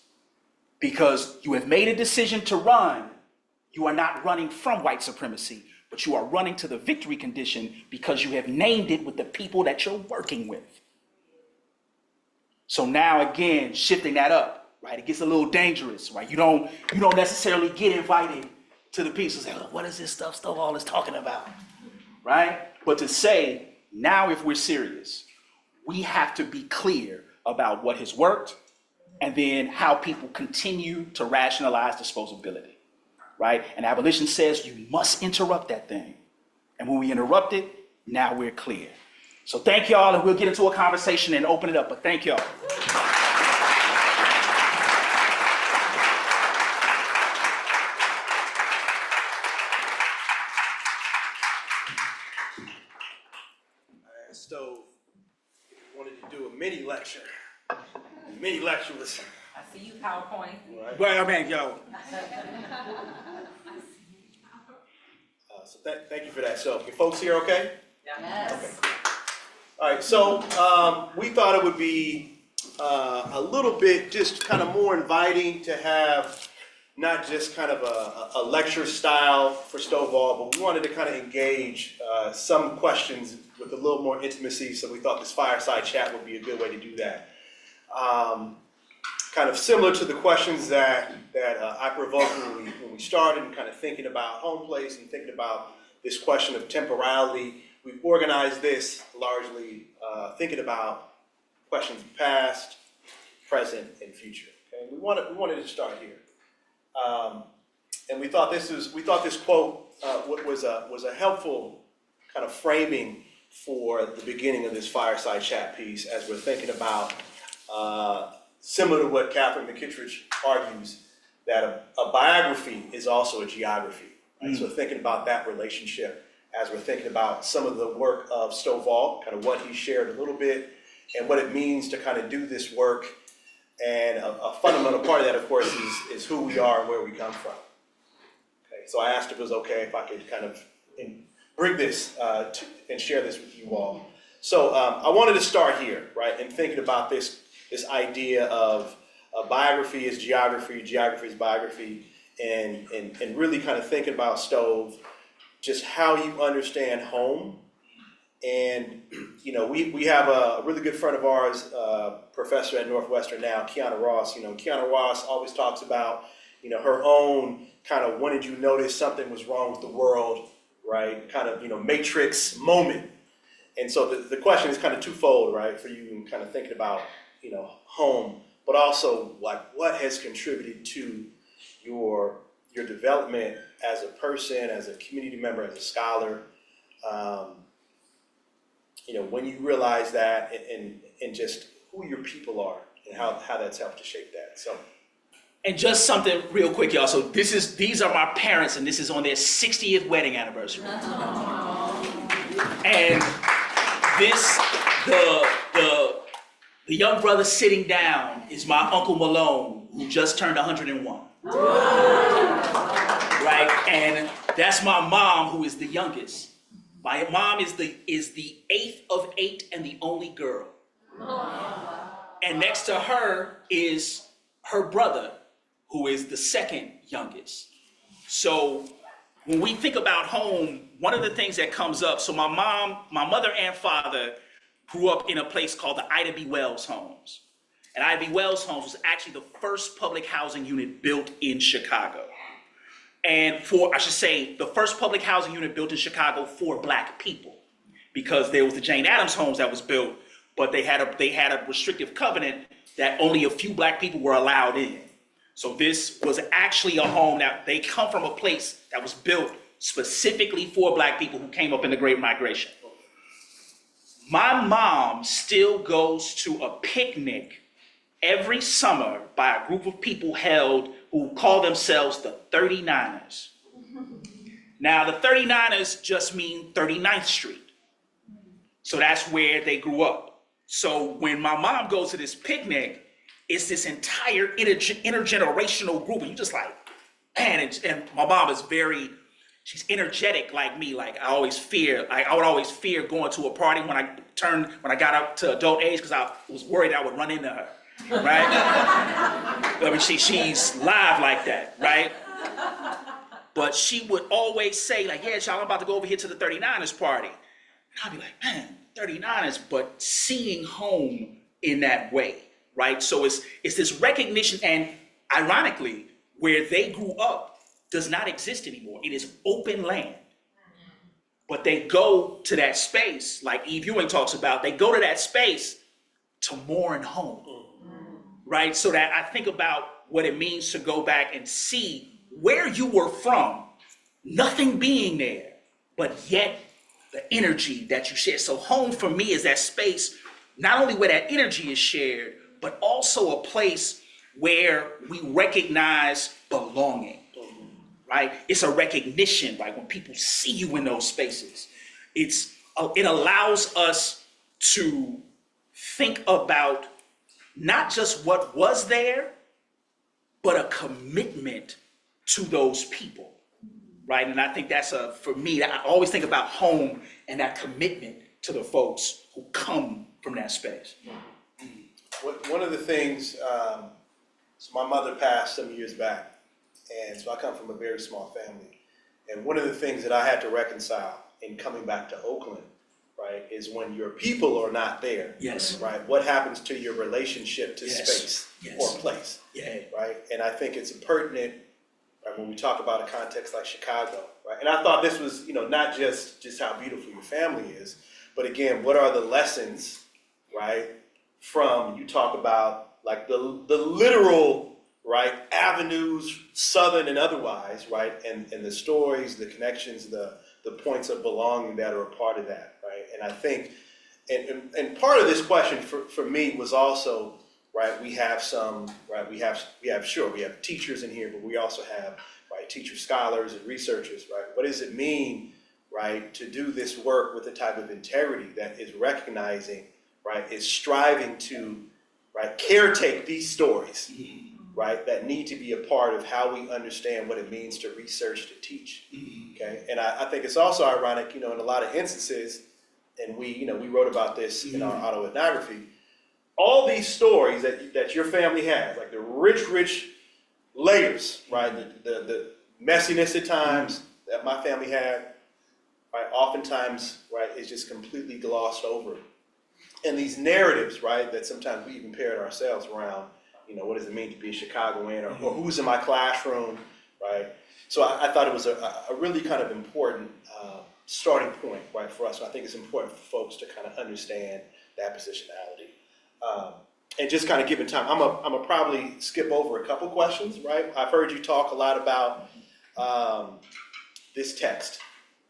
Because you have made a decision to run, you are not running from white supremacy, but you are running to the victory condition because you have named it with the people that you're working with. So now again, shifting that up, right? It gets a little dangerous, right? You don't necessarily get invited to the piece and say, oh, what is this stuff all is talking about, right? But to say, now if we're serious, we have to be clear about what has worked and then how people continue to rationalize disposability, right? And abolition says you must interrupt that thing. And when we interrupt it, now we're clear. So thank y'all, and we'll get into a conversation and open it up, but thank y'all. Stove wanted to do a mini lecture. The mini lecture was. I see you, PowerPoint. Right. Well, man, yo. So thank you for that. So, your folks here okay? Yes. Okay. All right, so we thought it would be a little bit just kind of more inviting to have not just kind of a lecture style for Stovall, but we wanted to kind of engage some questions with a little more intimacy, so we thought this fireside chat would be a good way to do that. Kind of similar to the questions that I provoked when we started, and kind of thinking about home place and thinking about this question of temporality. We've organized this largely thinking about questions of past, present, and future. Okay? We wanted to start here, and we thought this quote was a helpful kind of framing for the beginning of this fireside chat piece as we're thinking about, similar to what Catherine McKittridge argues, that a biography is also a geography. Right? So thinking about that relationship as we're thinking about some of the work of Stovall, kind of what he shared a little bit, and what it means to kind of do this work. And a fundamental part of that, of course, is who we are and where we come from. Okay, so I asked if it was okay if I could kind of bring this and share this with you all. So I wanted to start here, right, and thinking about this idea of biography is geography, geography is biography, and really kind of thinking about Stove, just how you understand home. And, you know, we have a really good friend of ours, professor at Northwestern now, Kiana Ross. You know, Kiana Ross always talks about, you know, her own kind of when did you notice something was wrong with the world, right? Kind of, you know, matrix moment. And so the question is kind of twofold, right, for you kind of thinking about, you know, home, but also like what has contributed to your development as a person, as a community member, as a scholar. You know, when you realize that and just who your people are and how that's helped to shape that. So. And just something real quick, y'all. So these are my parents, and this is on their 60th wedding anniversary. And this, the young brother sitting down is my Uncle Malone, who just turned 101. Right? And that's my mom, who is the youngest. My mom is the 8th of 8 and the only girl. And next to her is her brother, who is the second youngest. So when we think about home, one of the things that comes up, so my mother and father grew up in a place called the Ida B. Wells Homes. And Ida B. Wells Homes was actually the first public housing unit built in Chicago. And the first public housing unit built in Chicago for Black people, because there was the Jane Addams Homes that was built, but they had a restrictive covenant that only a few Black people were allowed in. So this was actually a home that they come from a place that was built specifically for Black people who came up in the Great Migration. My mom still goes to a picnic every summer by a group of people who call themselves the 39ers. Now, the 39ers just mean 39th Street. So that's where they grew up. So when my mom goes to this picnic, it's this entire intergenerational group. And you just like, man, and my mom is she's energetic like me. Like I would always fear going to a party when I got up to adult age, because I was worried I would run into her. Right? I mean, she's live like that, right? But she would always say, like, yeah, y'all, I'm about to go over here to the 39ers party. And I'd be like, man, 39ers, but seeing home in that way, right? So it's this recognition, and ironically, where they grew up does not exist anymore. It is open land. But they go to that space, like Eve Ewing talks about, they go to that space to mourn home. Right? So that I think about what it means to go back and see where you were from, nothing being there, but yet the energy that you share. So home for me is that space, not only where that energy is shared, but also a place where we recognize belonging, right? It's a recognition, like when people see you in those spaces, it allows us to think about not just what was there, but a commitment to those people, right? And I think that's for me, I always think about home and that commitment to the folks who come from that space. One of the things, so my mother passed some years back, and so I come from a very small family. And one of the things that I had to reconcile in coming back to Oakland, right, is when your people are not there. Yes. Right. What happens to your relationship to Yes. space or place? Yeah. Right. And I think it's pertinent, right, when we talk about a context like Chicago, right? And I thought this was, you know, not just how beautiful your family is, but again, what are the lessons, right, from, you talk about like the literal, right, avenues, southern and otherwise, right, and the stories, the connections, the points of belonging that are a part of that, right? And I think, and part of this question for me was also, right, we have teachers in here, but we also have, right, teacher scholars and researchers, right? What does it mean, right, to do this work with the type of integrity that is recognizing, right, is striving to, right, caretake these stories, right, that need to be a part of how we understand what it means to research, to teach, okay? And I think it's also ironic, in a lot of instances, and we wrote about this in our autoethnography, all these stories that your family has, like the rich layers, right, the messiness at times that my family had, right, oftentimes, right, is just completely glossed over. And these narratives, right, that sometimes we even parrot ourselves around, what does it mean to be a Chicagoan, or who's in my classroom, right? So I thought it was a really kind of important starting point, right, for us. And I think it's important for folks to kind of understand that positionality. And just kind of given time, I'm gonna probably skip over a couple questions, right? I've heard you talk a lot about this text,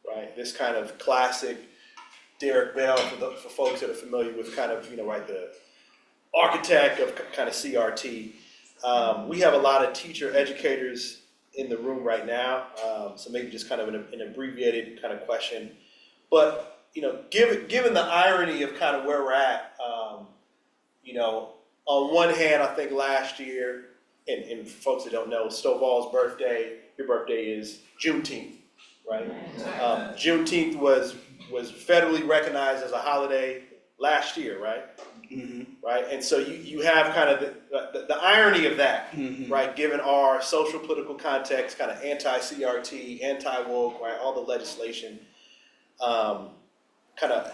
right? This kind of classic Derek Bell for folks that are familiar with kind of, right, the architect of kind of CRT. We have a lot of teacher educators in the room right now, so maybe just kind of an abbreviated kind of question. But, given the irony of kind of where we're at, on one hand, I think last year, and for folks that don't know, Stovall's birthday, your birthday is Juneteenth, right? Juneteenth was federally recognized as a holiday last year, right? Right, and so you have kind of the irony of that, right? Given our social political context, kind of anti-CRT, anti-woke, right? All the legislation, kind of.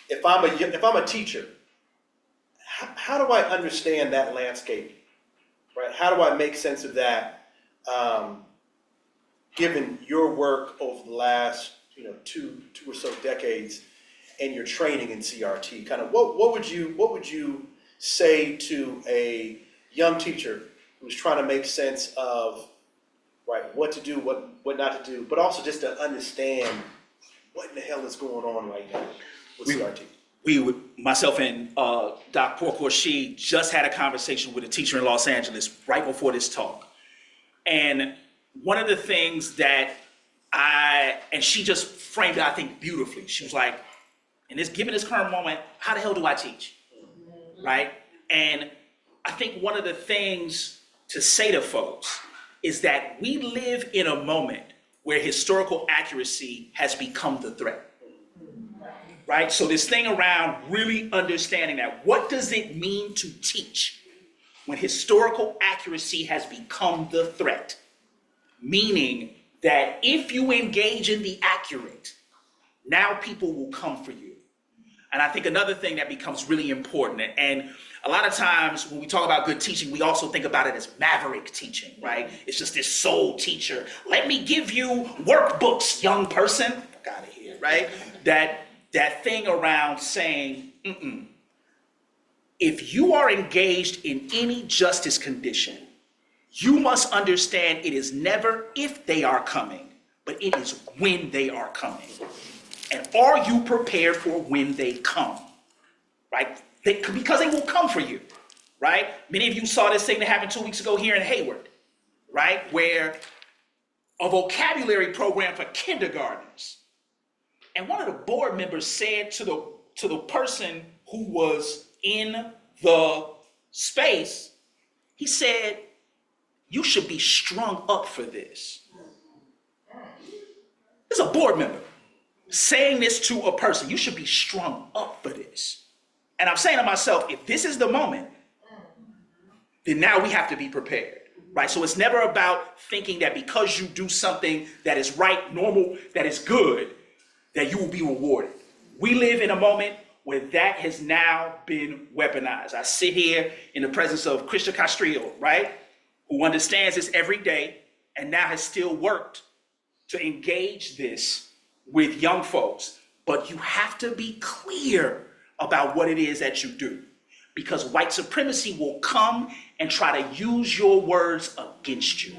If I'm a teacher, how do I understand that landscape, right? How do I make sense of that, given your work over the last, two or so decades, and your training in CRT? Kind of what would you say to a young teacher who's trying to make sense of, right, what to do, what not to do, but also just to understand what in the hell is going on right now with CRT? Myself and Doc Porcorshi just had a conversation with a teacher in Los Angeles right before this talk. And one of the things that and she just framed it, I think, beautifully. She was like, given this current moment, how the hell do I teach, right? And I think one of the things to say to folks is that we live in a moment where historical accuracy has become the threat. Right? So this thing around really understanding that, what does it mean to teach when historical accuracy has become the threat? Meaning that if you engage in the accurate, now people will come for you. And I think another thing that becomes really important, and a lot of times when we talk about good teaching, we also think about it as maverick teaching, right? It's just this soul teacher. Let me give you workbooks, young person. Fuck out of here, right? That thing around saying, if you are engaged in any justice condition, you must understand it is never if they are coming, but it is when they are coming. And are you prepared for when they come, right? Because they will come for you, right? Many of you saw this thing that happened 2 weeks ago here in Hayward, right? Where a vocabulary program for kindergartners. And one of the board members said to the person who was in the space, he said, you should be strung up for this. This is a board member saying this to a person. You should be strung up for this. And I'm saying to myself, if this is the moment, then now we have to be prepared, right? So it's never about thinking that because you do something that is right, normal, that is good, that you will be rewarded. We live in a moment where that has now been weaponized. I sit here in the presence of Krista Castrillo, right? Who understands this every day and now has still worked to engage this with young folks. But you have to be clear about what it is that you do, because white supremacy will come and try to use your words against you.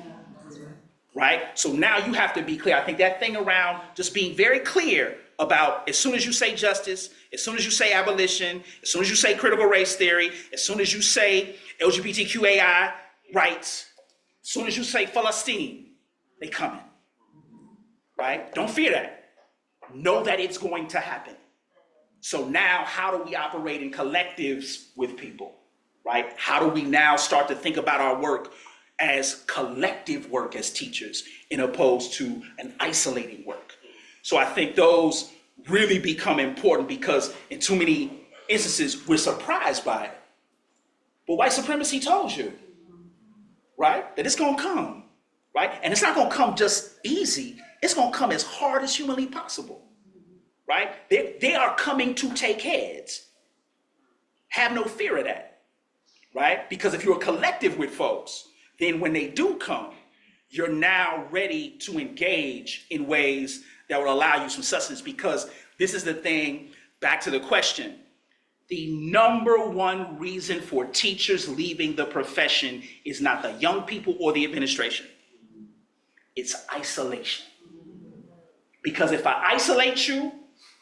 right? So now you have to be clear. I think that thing around just being very clear about as soon as you say justice, as soon as you say abolition, as soon as you say critical race theory, as soon as you say LGBTQAI rights, as soon as you say Palestine, they coming, right? Don't fear that. Know that it's going to happen. So now how do we operate in collectives with people, right? How do we now start to think about our work as collective work as teachers in opposed to an isolating work? So I think those really become important because in too many instances, we're surprised by it. But white supremacy told you, right? That it's gonna come, right? And it's not gonna come just easy. It's gonna come as hard as humanly possible, right? They are coming to take heads. Have no fear of that, right? Because if you're a collective with folks, then when they do come, you're now ready to engage in ways that will allow you some sustenance. Because this is the thing, back to the question, the number one reason for teachers leaving the profession is not the young people or the administration. It's isolation. Because if I isolate you,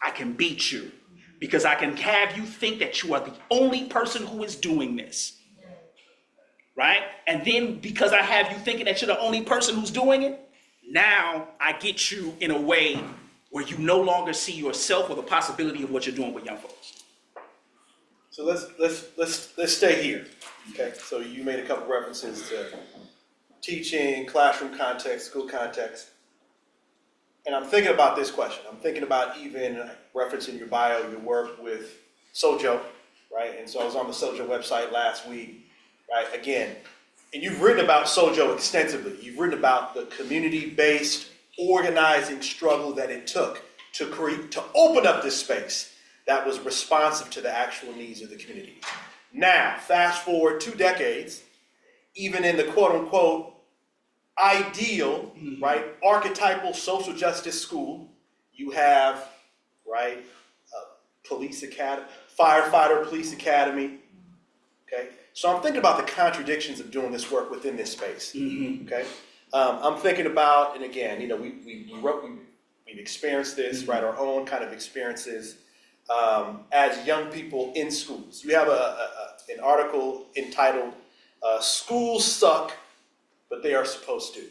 I can beat you. Because I can have you think that you are the only person who is doing this. Right? And then because I have you thinking that you're the only person who's doing it, now I get you in a way where you no longer see yourself or the possibility of what you're doing with young folks. So let's stay here. Okay. So you made a couple references to teaching, classroom context, school context. And I'm thinking about this question. I'm thinking about even referencing your bio, your work with Sojo, right? And so I was on the Sojo website last week, right? Again, and you've written about Sojo extensively. You've written about the community-based organizing struggle that it took to open up this space that was responsive to the actual needs of the community. Now, fast forward 2 decades, even in the quote-unquote ideal, right, archetypal social justice school, you have, right, police academy, firefighter police academy, okay? So I'm thinking about the contradictions of doing this work within this space, okay? I'm thinking about, and again, you know, we've experienced this, right, our own kind of experiences as young people in schools. You have an article entitled, Schools Suck, but They Are Supposed to,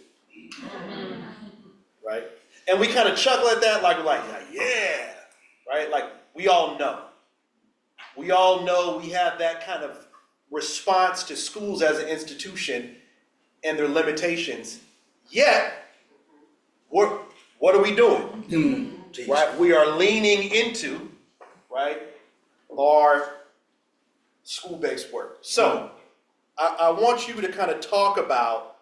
right? And we kind of chuckle at that like we're like, yeah, right? Like we all know. We all know we have that kind of response to schools as an institution and their limitations. Yet, what are we doing? Right? We are leaning into, right, our school-based work. So I want you to kind of talk about,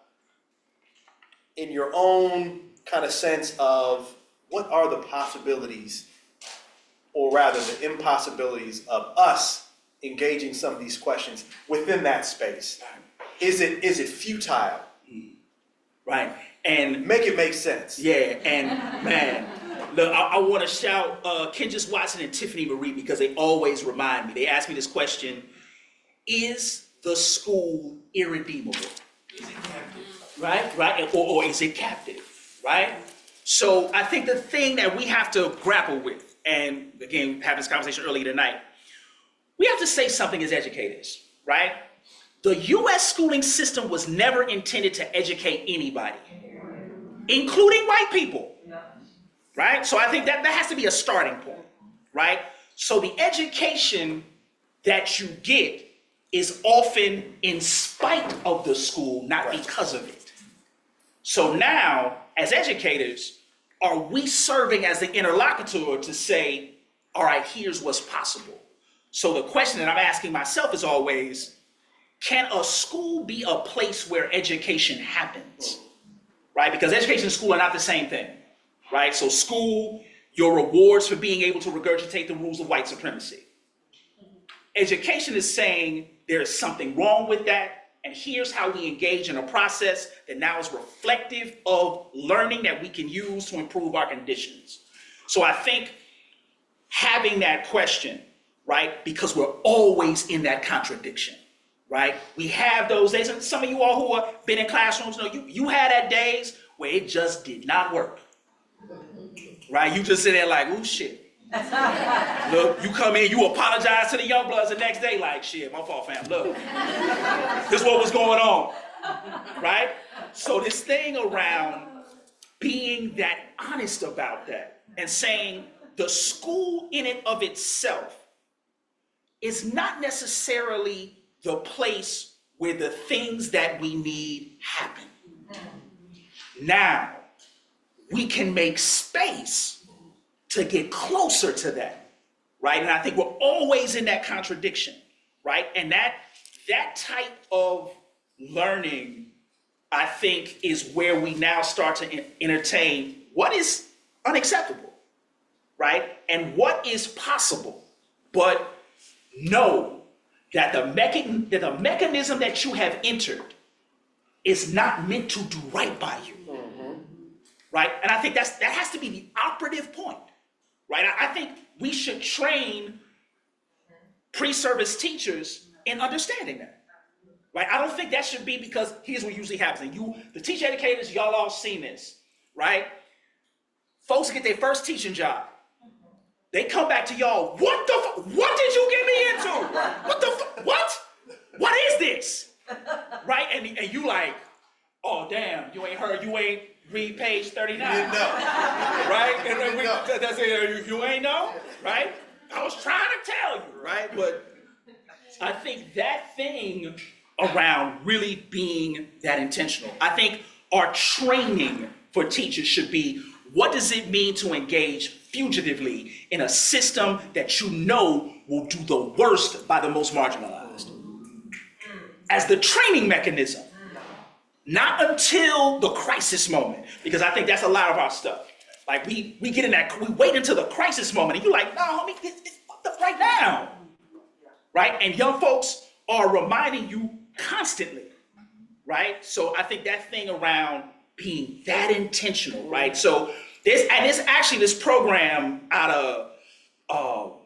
in your own kind of sense of what are the possibilities, or rather the impossibilities of us engaging some of these questions within that space. Is it futile? Right. And make it make sense. Yeah, and man, look, I want to shout Kendris Watson and Tiffany Marie because they always remind me. They ask me this question: is the school irredeemable? Is it captive? Right, or is it captive? Right. So I think the thing that we have to grapple with, and again, having this conversation earlier tonight, we have to say something as educators, right? The U.S. schooling system was never intended to educate anybody, including white people, right? So I think that has to be a starting point, right? So the education that you get is often in spite of the school, not because of it. So now, as educators, are we serving as the interlocutor to say, all right, here's what's possible? So the question that I'm asking myself is always, can a school be a place where education happens, right? Because education and school are not the same thing, right? So school, your rewards for being able to regurgitate the rules of white supremacy. Education is saying there is something wrong with that, and here's how we engage in a process that now is reflective of learning that we can use to improve our conditions. So I think having that question, right? Because we're always in that contradiction. Right? We have those days, and some of you all who have been in classrooms know you had that days where it just did not work. Right? You just sit there like, ooh, shit. Look, you come in, you apologize to the young bloods the next day, like, shit, my fault, fam. Look, this is what was going on. Right? So this thing around being that honest about that and saying the school in and of itself is not necessarily the place where the things that we need happen. Now, we can make space to get closer to that, right? And I think we're always in that contradiction, right? And that type of learning, I think, is where we now start to entertain what is unacceptable, right? And what is possible. But know that the mechanism that you have entered is not meant to do right by you, right? And I think that has to be the operative point, right? I think we should train pre-service teachers in understanding that, right? I don't think that should be, because here's what usually happens. And the teacher educators, y'all all seen this, right? Folks get their first teaching job. They come back to y'all, what did you get me into? What is this? Right? And you like, oh damn, you ain't read page 39. You didn't know. Right? And then that's it, you ain't know? Right? I was trying to tell you, right? But I think that thing around really being that intentional. I think our training for teachers should be, what does it mean to engage fugitively in a system that you know will do the worst by the most marginalized? As the training mechanism, not until the crisis moment, because I think that's a lot of our stuff. Like we get in that, we wait until the crisis moment, and you're like, no, homie, it's fucked up right now, right? And young folks are reminding you constantly, right? So I think that thing around being that intentional, right? So there's actually this program out of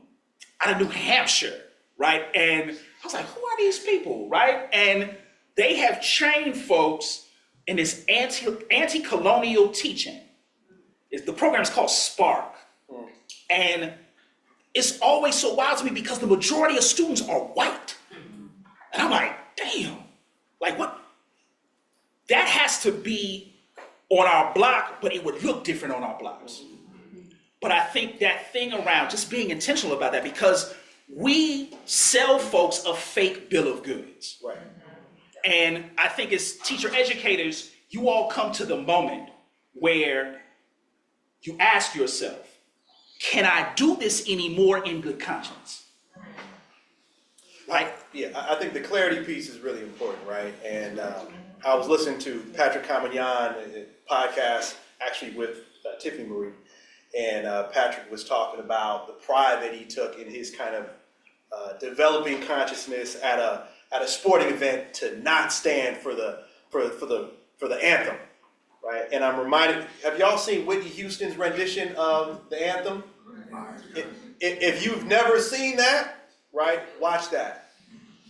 New Hampshire, right? And I was like, who are these people, right? And they have trained folks in this anti-colonial teaching. The program is called Spark. And it's always so wild to me because the majority of students are white. And I'm like, damn, like what? That has to be on our block, but it would look different on our blocks. But I think that thing around just being intentional about that, because we sell folks a fake bill of goods. Right. And I think as teacher educators, you all come to the moment where you ask yourself, can I do this anymore in good conscience? Right? Yeah, I think the clarity piece is really important, right? And I was listening to Patrick Camagnon podcast, actually with Tiffany Marie, and Patrick was talking about the pride that he took in his kind of developing consciousness at a sporting event to not stand for the anthem, right? And I'm reminded, have y'all seen Whitney Houston's rendition of the anthem? If you've never seen that, right, watch that.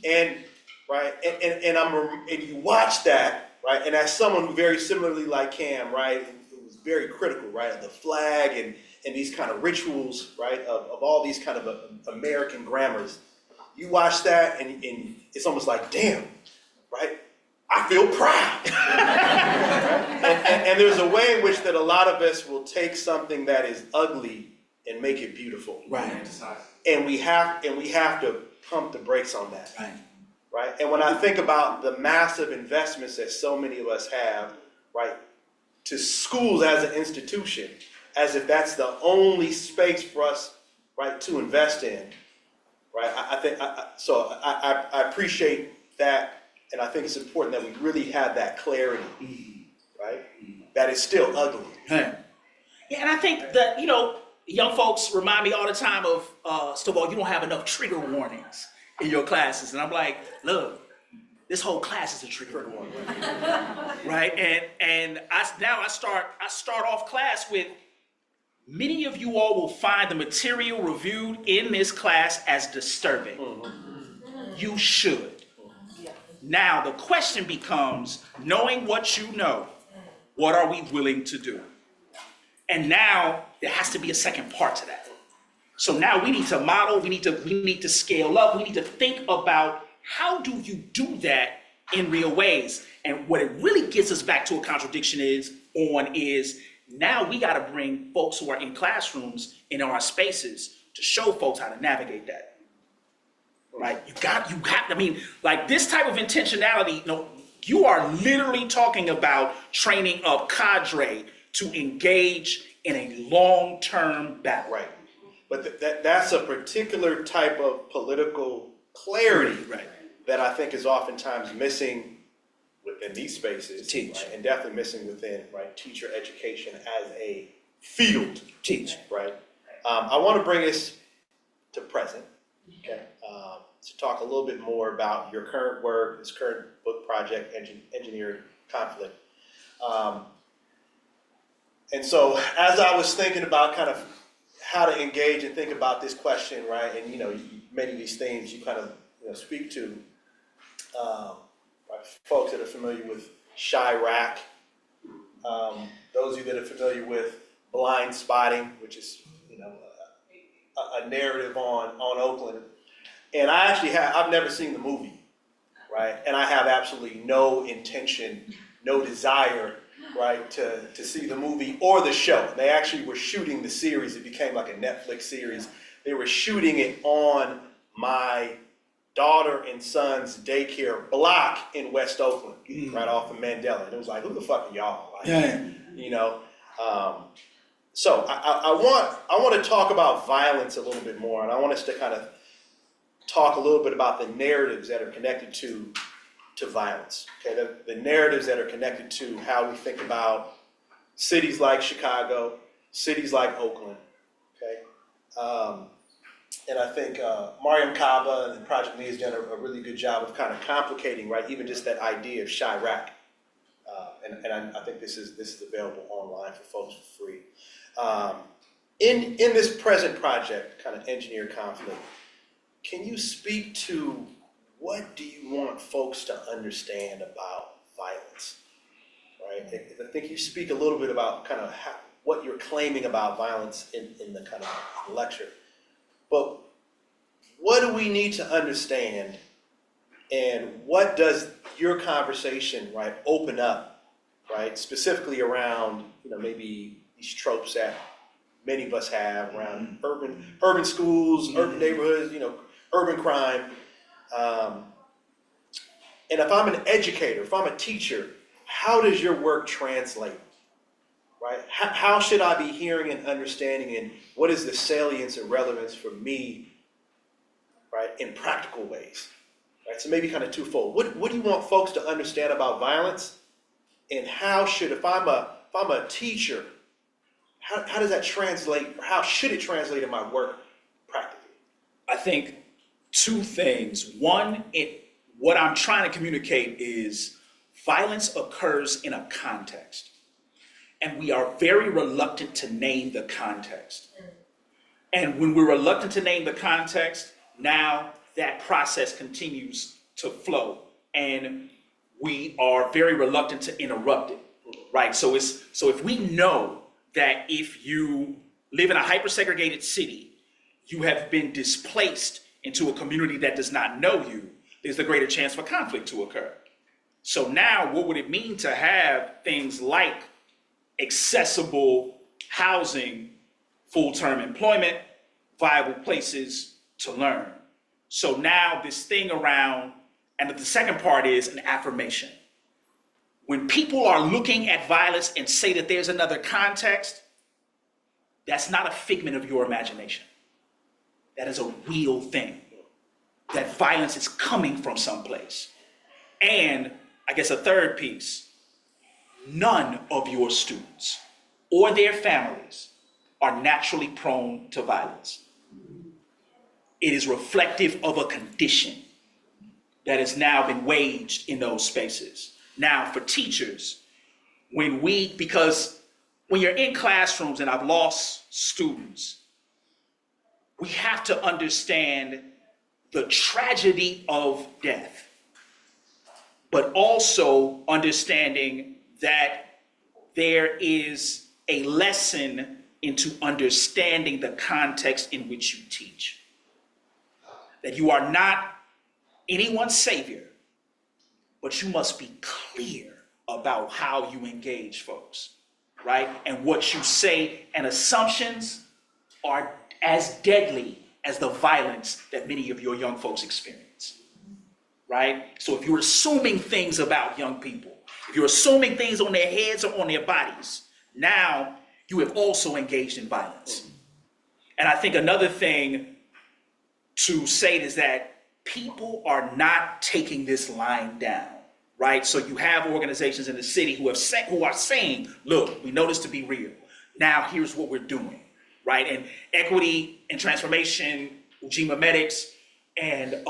And right, and you watch that, right, and as someone who very similarly like Cam, right, who was very critical, right, of the flag and these kind of rituals, right, of all these kind of American grammars, you watch that and it's almost like, damn, right, I feel proud. and there's a way in which that a lot of us will take something that is ugly and make it beautiful. Right. And we have to pump the brakes on that. Right. Right? And when I think about the massive investments that so many of us have, right, to schools as an institution, as if that's the only space for us, right, to invest in, right? I appreciate that, and I think it's important that we really have that clarity, right? That is still ugly. Yeah, and I think that, young folks remind me all the time of, Stovall, you don't have enough trigger warnings in your classes. And I'm like, look, this whole class is a trigger warning. Right? And I start off class with, many of you all will find the material reviewed in this class as disturbing. You should. Now, the question becomes, knowing what you know, What are we willing to do? And now there has to be a second part to that. So now we need to model, we need to scale up, we need to think about how do you do that in real ways. And what it really gets us back to a contradiction is now we got to bring folks who are in classrooms in our spaces to show folks how to navigate that. Right? I mean, like this type of intentionality, you are literally talking about training a cadre to engage in a long-term battle. Right. But that's a particular type of political clarity that I think is oftentimes missing within these spaces. Right? And definitely missing within teacher education as a field. Right. I want to bring us to present. Okay. To talk a little bit more about your current work, this current book project, Engineering Conflict. And so as I was thinking about kind of how to engage and think about this question, right, and many of these themes you kind of speak to, folks that are familiar with Chirac, those of you that are familiar with blind spotting, which is a narrative on Oakland. And I've never seen the movie, right? And I have absolutely no intention, no desire, right, to see the movie or the show. They actually were shooting the series. It became like a Netflix series. They were shooting it on my daughter and son's daycare block in West Oakland, right off of Mandela. And it was like, who the fuck are y'all? So I want to talk about violence a little bit more, and I want us to kind of talk a little bit about the narratives that are connected to violence. Okay, the narratives that are connected to how we think about cities like Chicago, cities like Oakland. Okay, and I think Mariam Kaba and Project Me has done a really good job of kind of complicating, right, even just that idea of Chirac. And I think this is available online for folks for free. In this present project, kind of Engineer Conflict, can you speak to what do you want folks to understand about violence, right? I think you speak a little bit about kind of what you're claiming about violence in the kind of lecture. But what do we need to understand, and what does your conversation, right, open up, right, specifically around, maybe these tropes that many of us have around urban schools, urban neighborhoods, urban crime. And if I'm an educator, if I'm a teacher, how does your work translate, right? How should I be hearing and understanding, and what is the salience and relevance for me, right, in practical ways, right? So maybe kind of twofold. What do you want folks to understand about violence, and how should, if I'm a teacher, how does that translate, or how should it translate in my work practically? I think two things. One, what I'm trying to communicate is violence occurs in a context, and we are very reluctant to name the context. And when we're reluctant to name the context, now that process continues to flow, and we are very reluctant to interrupt it, right? So if we know that if you live in a hyper-segregated city, you have been displaced into a community that does not know you, there's a greater chance for conflict to occur. So now what would it mean to have things like accessible housing, full-term employment, viable places to learn? So now this thing around, and the second part is an affirmation. When people are looking at violence and say that there's another context, that's not a figment of your imagination. That is a real thing. That violence is coming from someplace. And I guess a third piece, none of your students or their families are naturally prone to violence. It is reflective of a condition that has now been waged in those spaces. Now for teachers, because when you're in classrooms, and I've lost students, we have to understand the tragedy of death, but also understanding that there is a lesson into understanding the context in which you teach. That you are not anyone's savior, but you must be clear about how you engage folks, right? And what you say, and assumptions are as deadly as the violence that many of your young folks experience, right? So if you're assuming things about young people, if you're assuming things on their heads or on their bodies, now you have also engaged in violence. And I think another thing to say is that people are not taking this line down, right? So you have organizations in the city who are saying, look, we know this to be real. Now here's what we're doing, right? And Equity and Transformation, Ujima Medics, and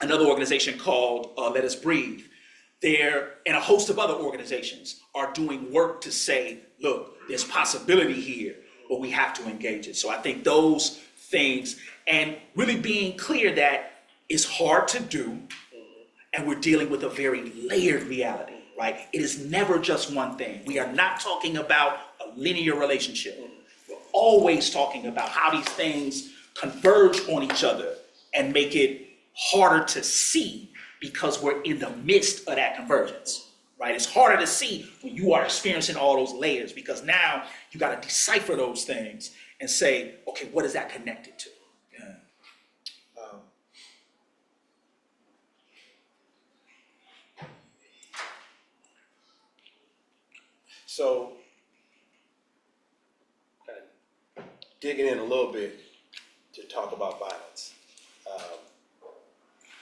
another organization called Let Us Breathe, and a host of other organizations are doing work to say, look, there's possibility here, but we have to engage it. So I think those things, and really being clear that it's hard to do, and we're dealing with a very layered reality, right? It is never just one thing. We are not talking about a linear relationship. We're always talking about how these things converge on each other and make it harder to see because we're in the midst of that convergence, right? It's harder to see when you are experiencing all those layers because now you got to decipher those things and say, okay, what is that connected to? Yeah. So, kind of digging in a little bit to talk about violence.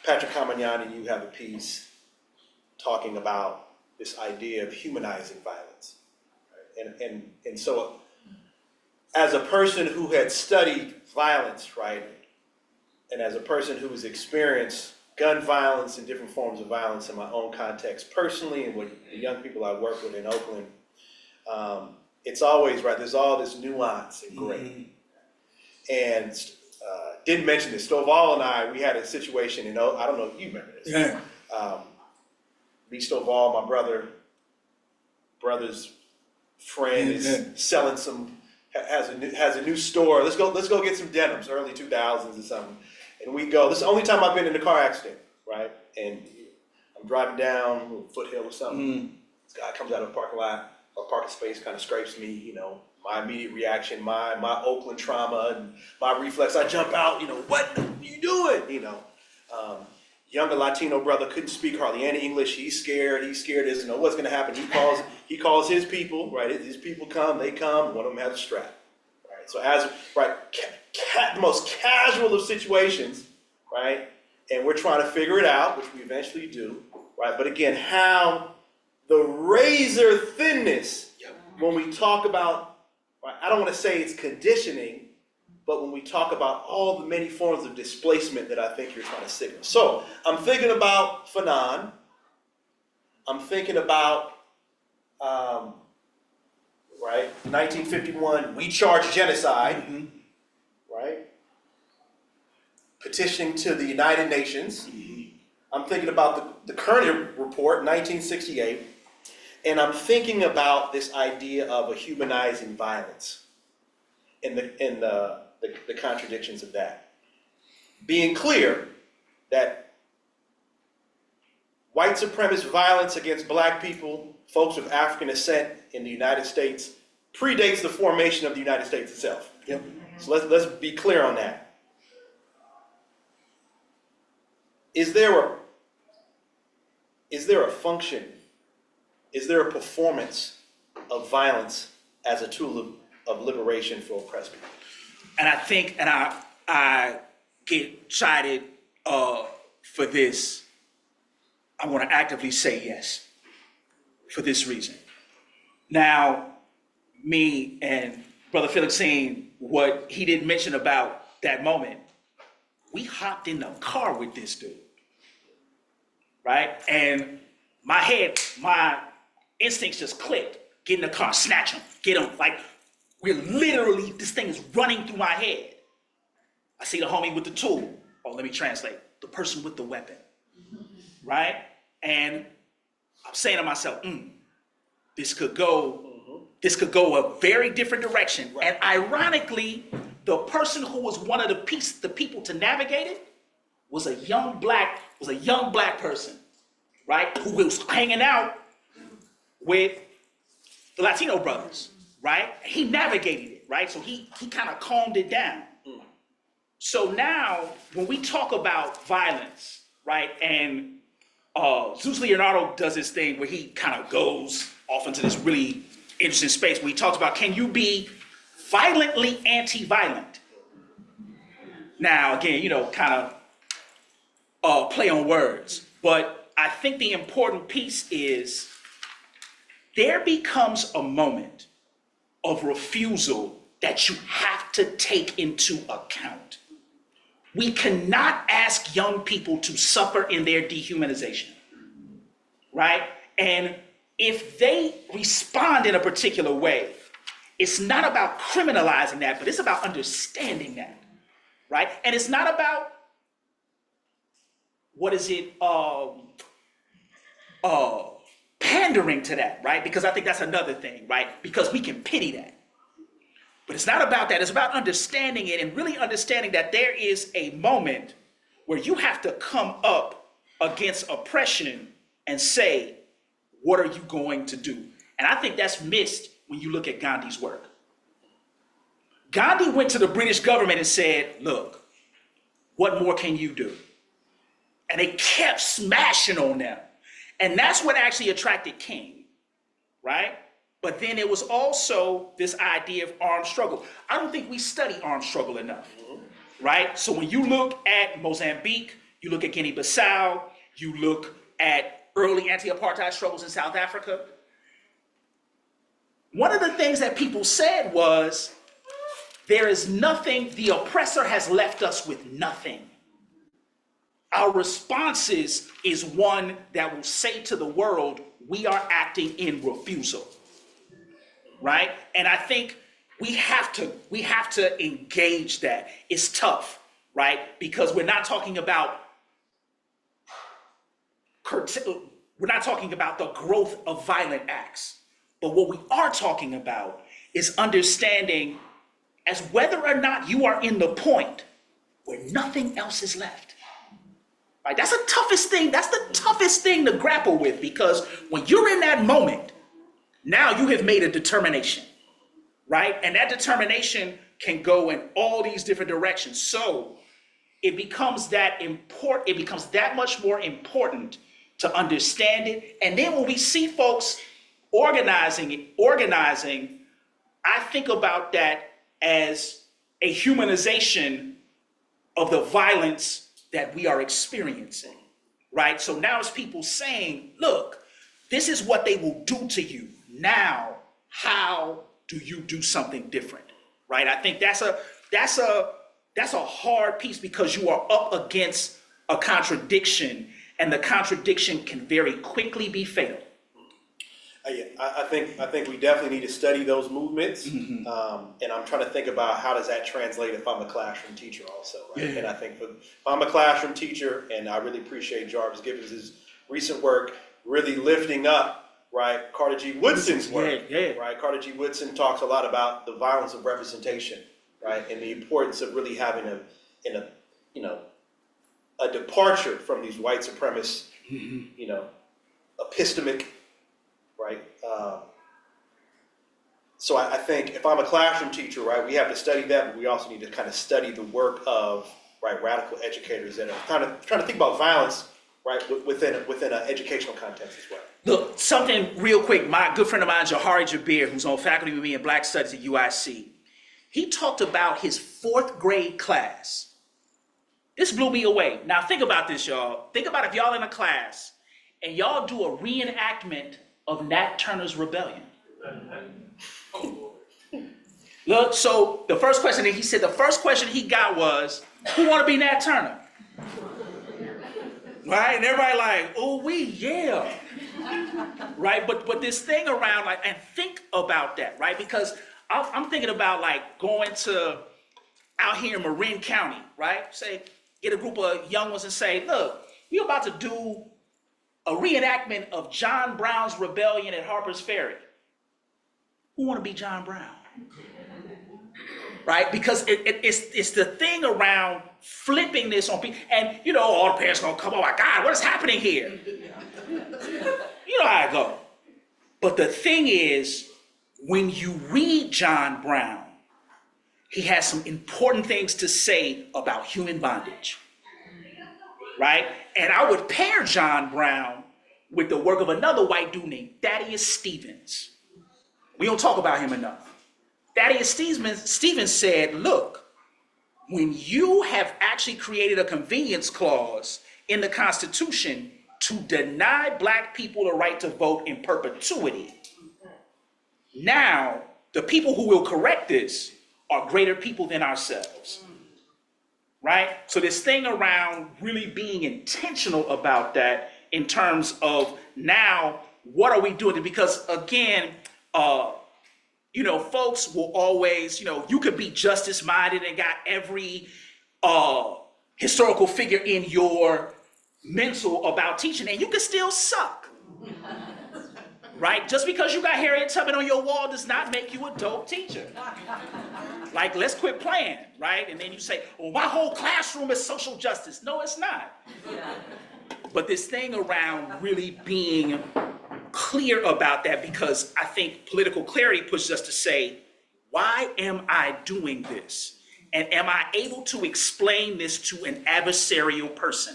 Patrick Kamagnani, you have a piece talking about this idea of humanizing violence. Right? And so, as a person who had studied violence, right, and as a person who has experienced gun violence and different forms of violence in my own context personally and with the young people I work with in Oakland, it's always, right, there's all this nuance and gray. And didn't mention this, Stovall and I, we had a situation, I don't know if you remember this. Yeah. Me, Stovall, my brother's friend is selling has a new store. Let's go get some denims, early 2000s or something. And we go, this is the only time I've been in a car accident, right? And I'm driving down a little foothill or something. This guy comes out of a parking lot, or parking space, kind of scrapes me, my immediate reaction, my Oakland trauma and my reflex, I jump out, what are you doing? Younger Latino brother couldn't speak hardly any English. He's scared, doesn't know what's gonna happen. He calls his people, right? His people come, they come, one of them has a strap, right? So the most casual of situations, right? And we're trying to figure it out, which we eventually do, right? But again, how the razor thinness when we talk about, right, I don't want to say it's conditioning, but when we talk about all the many forms of displacement that I think you're trying to signal. So I'm thinking about Fanon. I'm thinking about, right, 1951, we charge genocide, right? Petitioning to the United Nations. I'm thinking about the Kearney Report, 1968. And I'm thinking about this idea of a humanizing violence and the contradictions of that. Being clear that white supremacist violence against black people, folks of African descent in the United States, predates the formation of the United States itself. Yep. So let's be clear on that. Is there a function? Is there a performance of violence as a tool of liberation for oppressed people? And I think, and I get chided for this, I want to actively say yes, for this reason. Now, me and Brother Felixine, what he didn't mention about that moment, we hopped in the car with this dude, right? And my instincts just clicked. Get in the car, snatch him, get him. Like, we're literally, this thing is running through my head. I see the homie with the tool. Oh, let me translate. The person with the weapon, right? And I'm saying to myself, this could go a very different direction. Right. And ironically, the person who was one of the people to navigate it was a young black person, right? Who was hanging out with the Latino brothers, right? He navigated it, right? So he kind of calmed it down. So now, when we talk about violence, right, and Zeus Leonardo does this thing where he kind of goes off into this really interesting space where he talks about, can you be violently anti-violent? Now, again, kind of play on words, but I think the important piece is there becomes a moment of refusal that you have to take into account. We cannot ask young people to suffer in their dehumanization, right? And if they respond in a particular way, it's not about criminalizing that, but it's about understanding that, right? And it's not about, pandering to that, right? Because I think that's another thing, right? Because we can pity that. But it's not about that. It's about understanding it and really understanding that there is a moment where you have to come up against oppression and say, what are you going to do? And I think that's missed when you look at Gandhi's work. Gandhi went to the British government and said, look, what more can you do? And they kept smashing on them. And that's what actually attracted King, right? But then it was also this idea of armed struggle. I don't think we study armed struggle enough, right? So when you look at Mozambique, you look at Guinea-Bissau, you look at early anti-apartheid struggles in South Africa, one of the things that people said was, there is nothing, the oppressor has left us with nothing. Our responses is one that will say to the world, we are acting in refusal, right? And I think we have to engage that. It's tough, right? Because we're not talking about the growth of violent acts. But what we are talking about is understanding as whether or not you are in the point where nothing else is left. Right? That's the toughest thing. That's the toughest thing to grapple with, because when you're in that moment, now you have made a determination, right? And that determination can go in all these different directions. So it becomes that important. It becomes that much more important to understand it. And then when we see folks organizing, I think about that as a humanization of the violence that we are experiencing, right? So now it's people saying, look, this is what they will do to you. Now, how do you do something different, right? I think that's a hard piece, because you are up against a contradiction, and the contradiction can very quickly be fatal. I think we definitely need to study those movements, and I'm trying to think about how does that translate if I'm a classroom teacher also, right? Yeah. And I think if I'm a classroom teacher, and I really appreciate Jarvis Gibbons' recent work, really lifting up, right, Carter G. Woodson's work, right? Carter G. Woodson talks a lot about the violence of representation, right, and the importance of really having a departure from these white supremacist, epistemic. Right. So I think if I'm a classroom teacher, right, we have to study that, but we also need to kind of study the work of, right, radical educators that are trying to think about violence, right, within an educational context as well. Look, something real quick. My good friend of mine, Jahari Jabir, who's on faculty with me in Black Studies at UIC, he talked about his 4th grade class. This blew me away. Now think about this, y'all. Think about if y'all in a class and y'all do a reenactment of Nat Turner's Rebellion. Look, so the first question he got was, who want to be Nat Turner? Right? And everybody like, oh, yeah. Right? But this thing around, like, and think about that, right? Because I'm thinking about like going to out here in Marin County, right? Say, get a group of young ones and say, look, we're about to do a reenactment of John Brown's rebellion at Harper's Ferry. who want to be John Brown? Right? Because it's the thing around flipping this on people. And, you know, all the parents going to come, oh my God, what is happening here? You know how I go. But the thing is, when you read John Brown, he has some important things to say about human bondage, right? And I would pair John Brown with the work of another white dude named Thaddeus Stevens. We don't talk about him enough. Thaddeus Stevens said, look, when you have actually created a convenience clause in the Constitution to deny black people the right to vote in perpetuity, now the people who will correct this are greater people than ourselves, right? So this thing around really being intentional about that in terms of now, what are we doing? Because again, you know, folks will always, you know, you could be justice minded and got every historical figure in your mental about teaching, and you can still suck. Right? Just because you got Harriet Tubman on your wall does not make you a dope teacher. Like, let's quit playing, right? And then you say, well, my whole classroom is social justice. No, it's not. But this thing around really being clear about that, because I think political clarity pushes us to say, why am I doing this? And am I able to explain this to an adversarial person?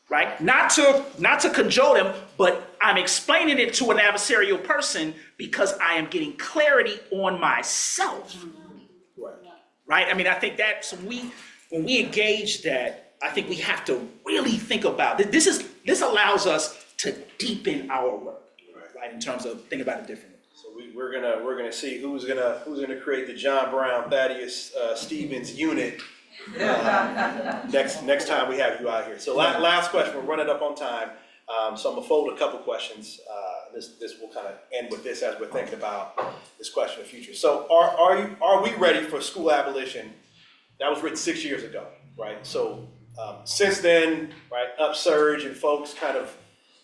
Right? Not to cajole them, but I'm explaining it to an adversarial person because I am getting clarity on myself. Right? I mean, I think that when we engage that, I think we have to really think about it. This allows us to deepen our work, right? In terms of thinking about it differently. So we're gonna see who's gonna create the John Brown Thaddeus Stevens unit next time we have you out here. So last question. We're running up on time, so I'm gonna fold a couple questions. This will kind of end with this as we're thinking about this question of the future. So are we ready for school abolition? That was written 6 years ago, right? So since then, right, upsurge and folks kind of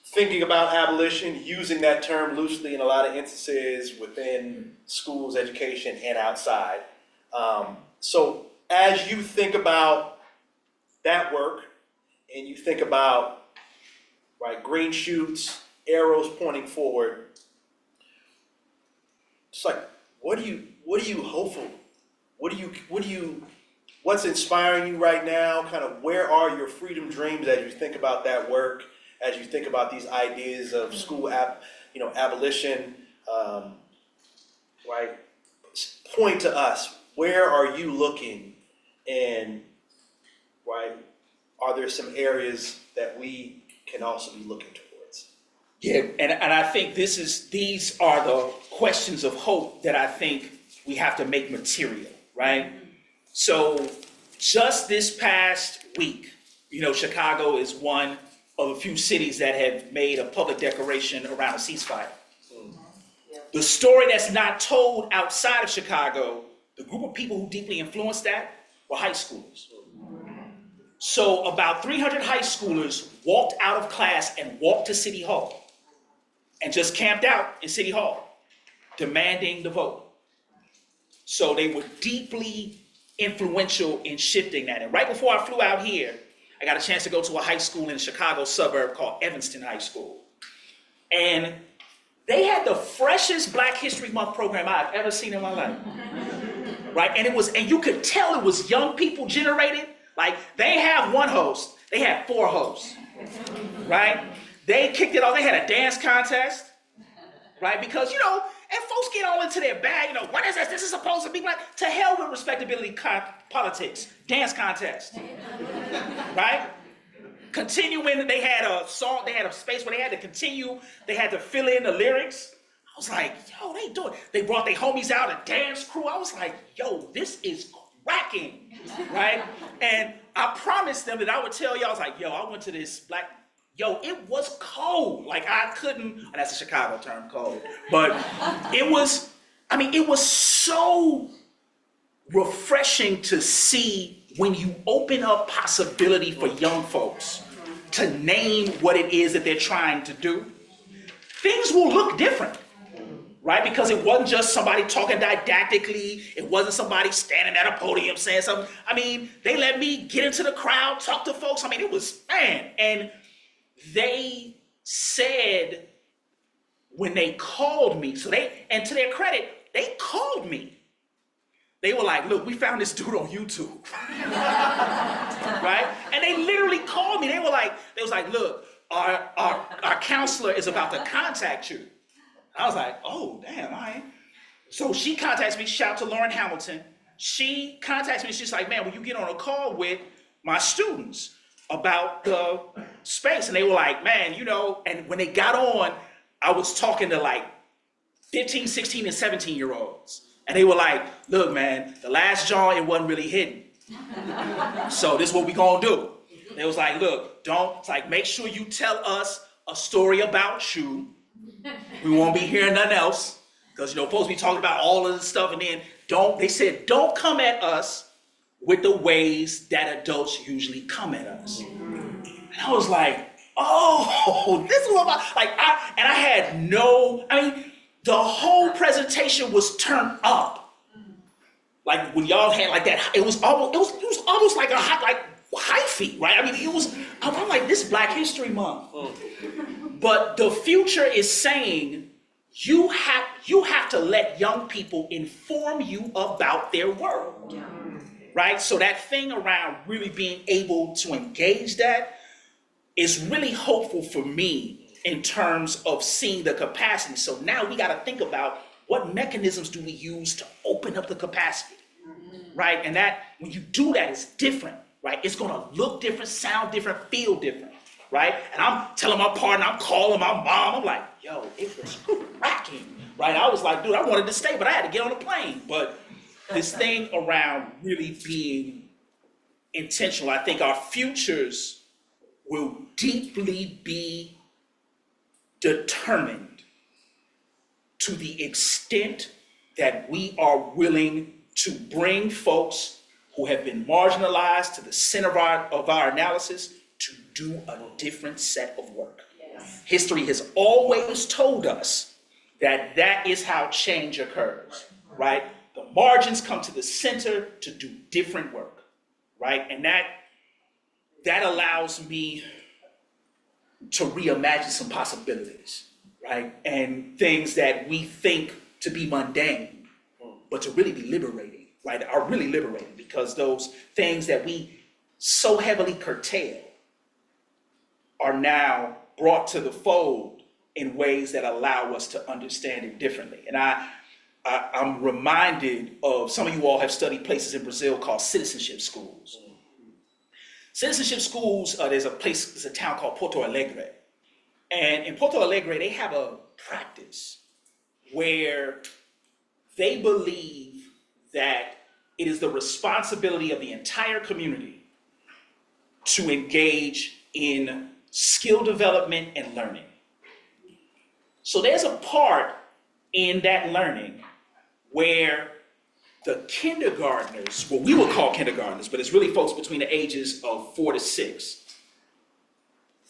thinking about abolition, using that term loosely in a lot of instances within schools, education, and outside. So as you think about that work and you think about, right, green shoots, arrows pointing forward, it's like, what are you hopeful? What's inspiring you right now? Kind of where are your freedom dreams as you think about that work? As you think about these ideas of school abolition, right? Point to us. Where are you looking, and right? Are there some areas that we can also be looking towards? Yeah, and I think these are the questions of hope that I think we have to make material, right? So just this past week, you know, Chicago is one of a few cities that have made a public declaration around a ceasefire. The story that's not told outside of Chicago, the group of people who deeply influenced that were high schoolers. So about 300 high schoolers walked out of class and walked to City Hall and just camped out in City Hall, demanding the vote. So they were deeply influential in shifting that. And right before I flew out here, I got a chance to go to a high school in a Chicago suburb called Evanston High School. And they had the freshest Black History Month program I've ever seen in my life. Right? And you could tell it was young people generated. Like, they have one host, they had 4 hosts. Right? They kicked it off, they had a dance contest. Right? Because, you know, and folks get all into their bag, you know, what is this? This is supposed to be like, to hell with respectability politics, dance contest, right? Continuing, they had a song, they had a space where they had to continue, they had to fill in the lyrics. I was like, yo, they do it. They brought their homies out, a dance crew. I was like, yo, this is cracking, right? And I promised them that I would tell y'all, I was like, yo, I went to this it was cold. Like, I couldn't, and that's a Chicago term, cold. But it was so refreshing to see when you open up possibility for young folks to name what it is that they're trying to do. Things will look different. right? Because it wasn't just somebody talking didactically. It wasn't somebody standing at a podium saying something. I mean, they let me get into the crowd, talk to folks. I mean, it was, man. And they said when they called me, and to their credit, they called me. They were like, look, we found this dude on YouTube, right? And they literally called me. They was like, look, our counselor is about to contact you. I was like, oh, damn, all right. So she contacts me, shout out to Lauren Hamilton. She contacts me, she's like, man, will you get on a call with my students about the space? And they were like, man, and when they got on, I was talking to like 15, 16, and 17-year-olds. And they were like, look, man, the last John, it wasn't really hidden. So this is what we gonna do. They was like, look, make sure you tell us a story about you. We won't be hearing nothing else. Because, folks be talking about all of this stuff, and then they said, don't come at us with the ways that adults usually come at us. And I was like, oh, this is what I had the whole presentation was turned up. Like when y'all had like that, it was almost like a hyphy, right? I mean, I'm like, this Black History Month. But the future is saying you have to let young people inform you about their world, right? So that thing around really being able to engage that is really hopeful for me in terms of seeing the capacity. So now we got to think about what mechanisms do we use to open up the capacity, right? And that when you do that, it's different, right? It's going to look different, sound different, feel different, right? And I'm telling my partner, I'm calling my mom. I'm like, yo, it was cracking, right? I was like, dude, I wanted to stay, but I had to get on a plane. But this thing around really being intentional, I think our futures will deeply be determined to the extent that we are willing to bring folks who have been marginalized to the center of our analysis to do a different set of work. Yes. History has always told us that is how change occurs, right? The margins come to the center to do different work, right? And that allows me to reimagine some possibilities, right? And things that we think to be mundane, but to really be liberating, right? Are really liberating, because those things that we so heavily curtail are now brought to the fold in ways that allow us to understand it differently. And I'm reminded of, some of you all have studied places in Brazil called citizenship schools. Citizenship schools, there's a town called Porto Alegre. And in Porto Alegre, they have a practice where they believe that it is the responsibility of the entire community to engage in skill development and learning. So there's a part in that learning where the kindergartners, what we would call kindergartners, but it's really folks between the ages of 4 to 6,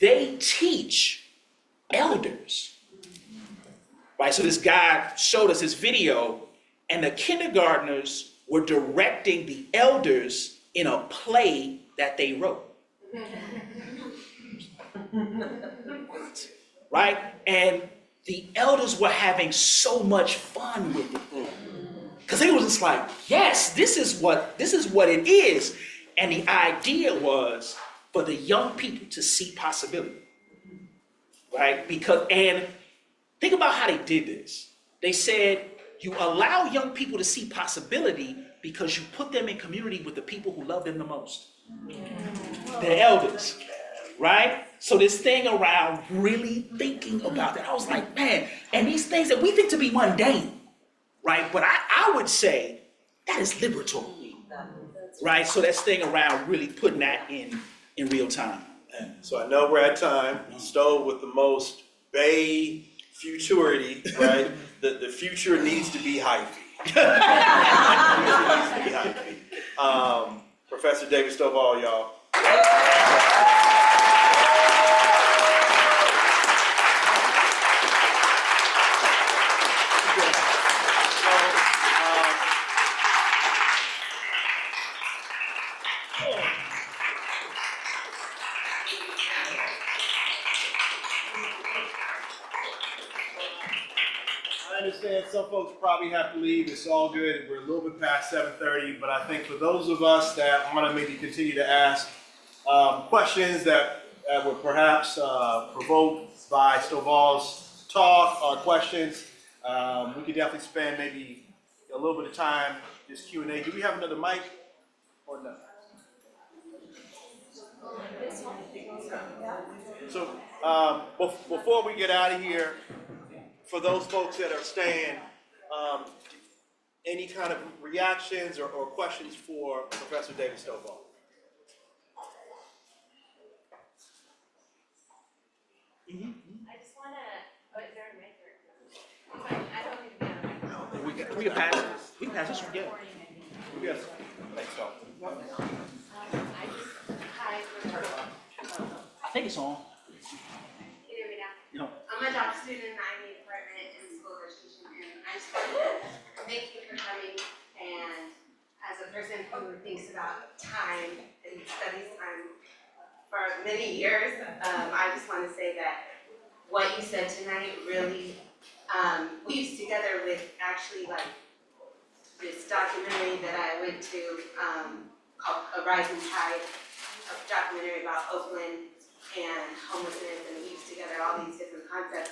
they teach elders, right? So this guy showed us his video, and the kindergartners were directing the elders in a play that they wrote. What? Right? And the elders were having so much fun with it. Because they were just like, yes, this is what it is. And the idea was for the young people to see possibility. Right? And think about how they did this. They said, you allow young people to see possibility because you put them in community with the people who love them the most. The elders. Right? So this thing around really thinking about that, I was like, man, and these things that we think to be mundane, right? But I would say that is liberatory, right? So that's thing around really putting that in real time. So I know we're at time. Stowe with the most Bay futurity, right? The future needs to be hyphy. Professor David Stovall, y'all. some folks probably have to leave. It's all good. We're a little bit past 7:30, but I think for those of us that want to maybe continue to ask questions that were perhaps provoked by Stovall's talk or questions, we could definitely spend maybe a little bit of time just Q&A. Do we have another mic or no? So before we get out of here, for those folks that are staying, any kind of reactions or questions for Professor David Stovall? I just want to, is there a mic or? I don't need to be on a mic. We can pass this. We can pass this one. Yeah. Yes. Thanks, Tom. I just, hi. I think it's on. Can you hear me now? No. I'm a job student in the IB department in school education, and I just want to thank you for coming. And as a person who thinks about time and studies time for many years, I just want to say that what you said tonight really, we used together with actually like this documentary that I went to called A Rising Tide, a documentary about Oakland and homelessness, and we used together all these different concepts.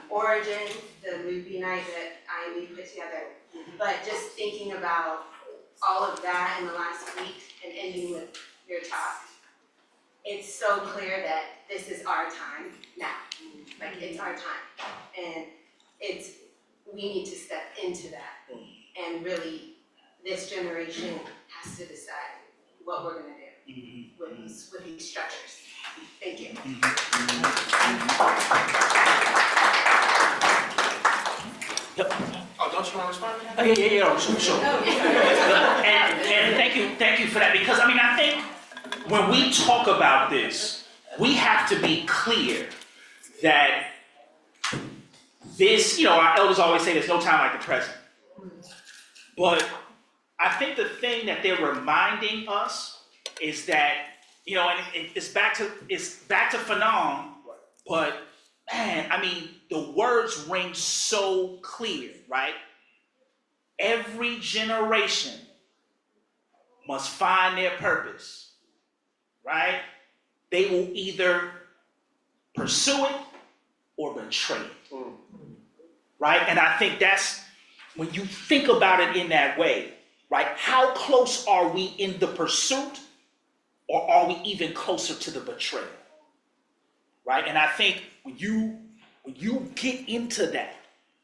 Origin, the movie night that we put together, but just thinking about all of that in the last week and ending with your talk, it's so clear that this is our time now. Like, it's our time, and we need to step into that, and really, this generation has to decide what we're gonna do with these structures. Thank you. Oh, don't you want to respond? Oh, yeah, sure. And thank you for that, because I mean, I think when we talk about this, we have to be clear that this, our elders always say there's no time like the present. But I think the thing that they're reminding us is that, and it's back to Fanon, but man, I mean, the words ring so clear, right? Every generation must find their purpose, right? They will either pursue it or betray it, right? And I think that's, when you think about it in that way, right? How close are we in the pursuit, or are we even closer to the betrayal, right? And I think when you get into that,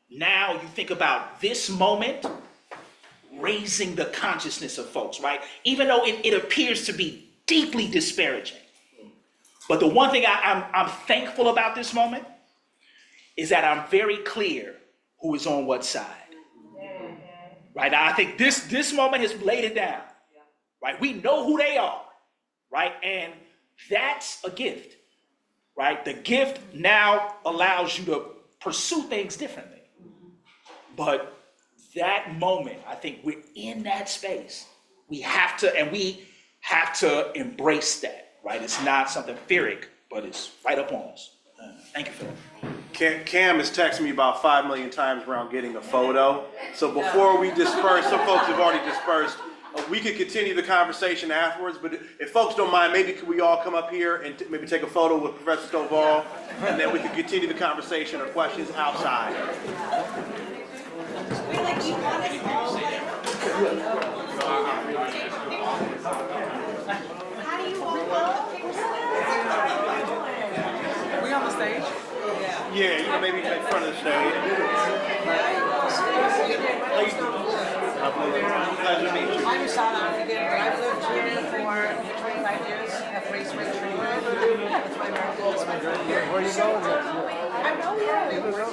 now you think about this moment, raising the consciousness of folks, right? Even though it appears to be deeply disparaging. But the one thing I'm thankful about this moment is that I'm very clear who is on what side. Right? Now, I think this moment has laid it down. Right? We know who they are. Right? And that's a gift. Right? The gift now allows you to pursue things differently. But that moment, I think we're in that space. We have to embrace that. Right? It's not something theoric, but it's right up on us. Thank you for that. Cam has texted me about 5 million times around getting a photo. So before we disperse, some folks have already dispersed. We could continue the conversation afterwards, but if folks don't mind, maybe could we all come up here and maybe take a photo with Professor Stovall, and then we could continue the conversation or questions outside. How do you all know? We on the stage? Yeah, maybe in front of the stage. Pleasure to meet you. I'm Shana. I've lived here for 25 years. I've raised my children. That's my marriage. Where are you going? I know, yeah. Yeah, because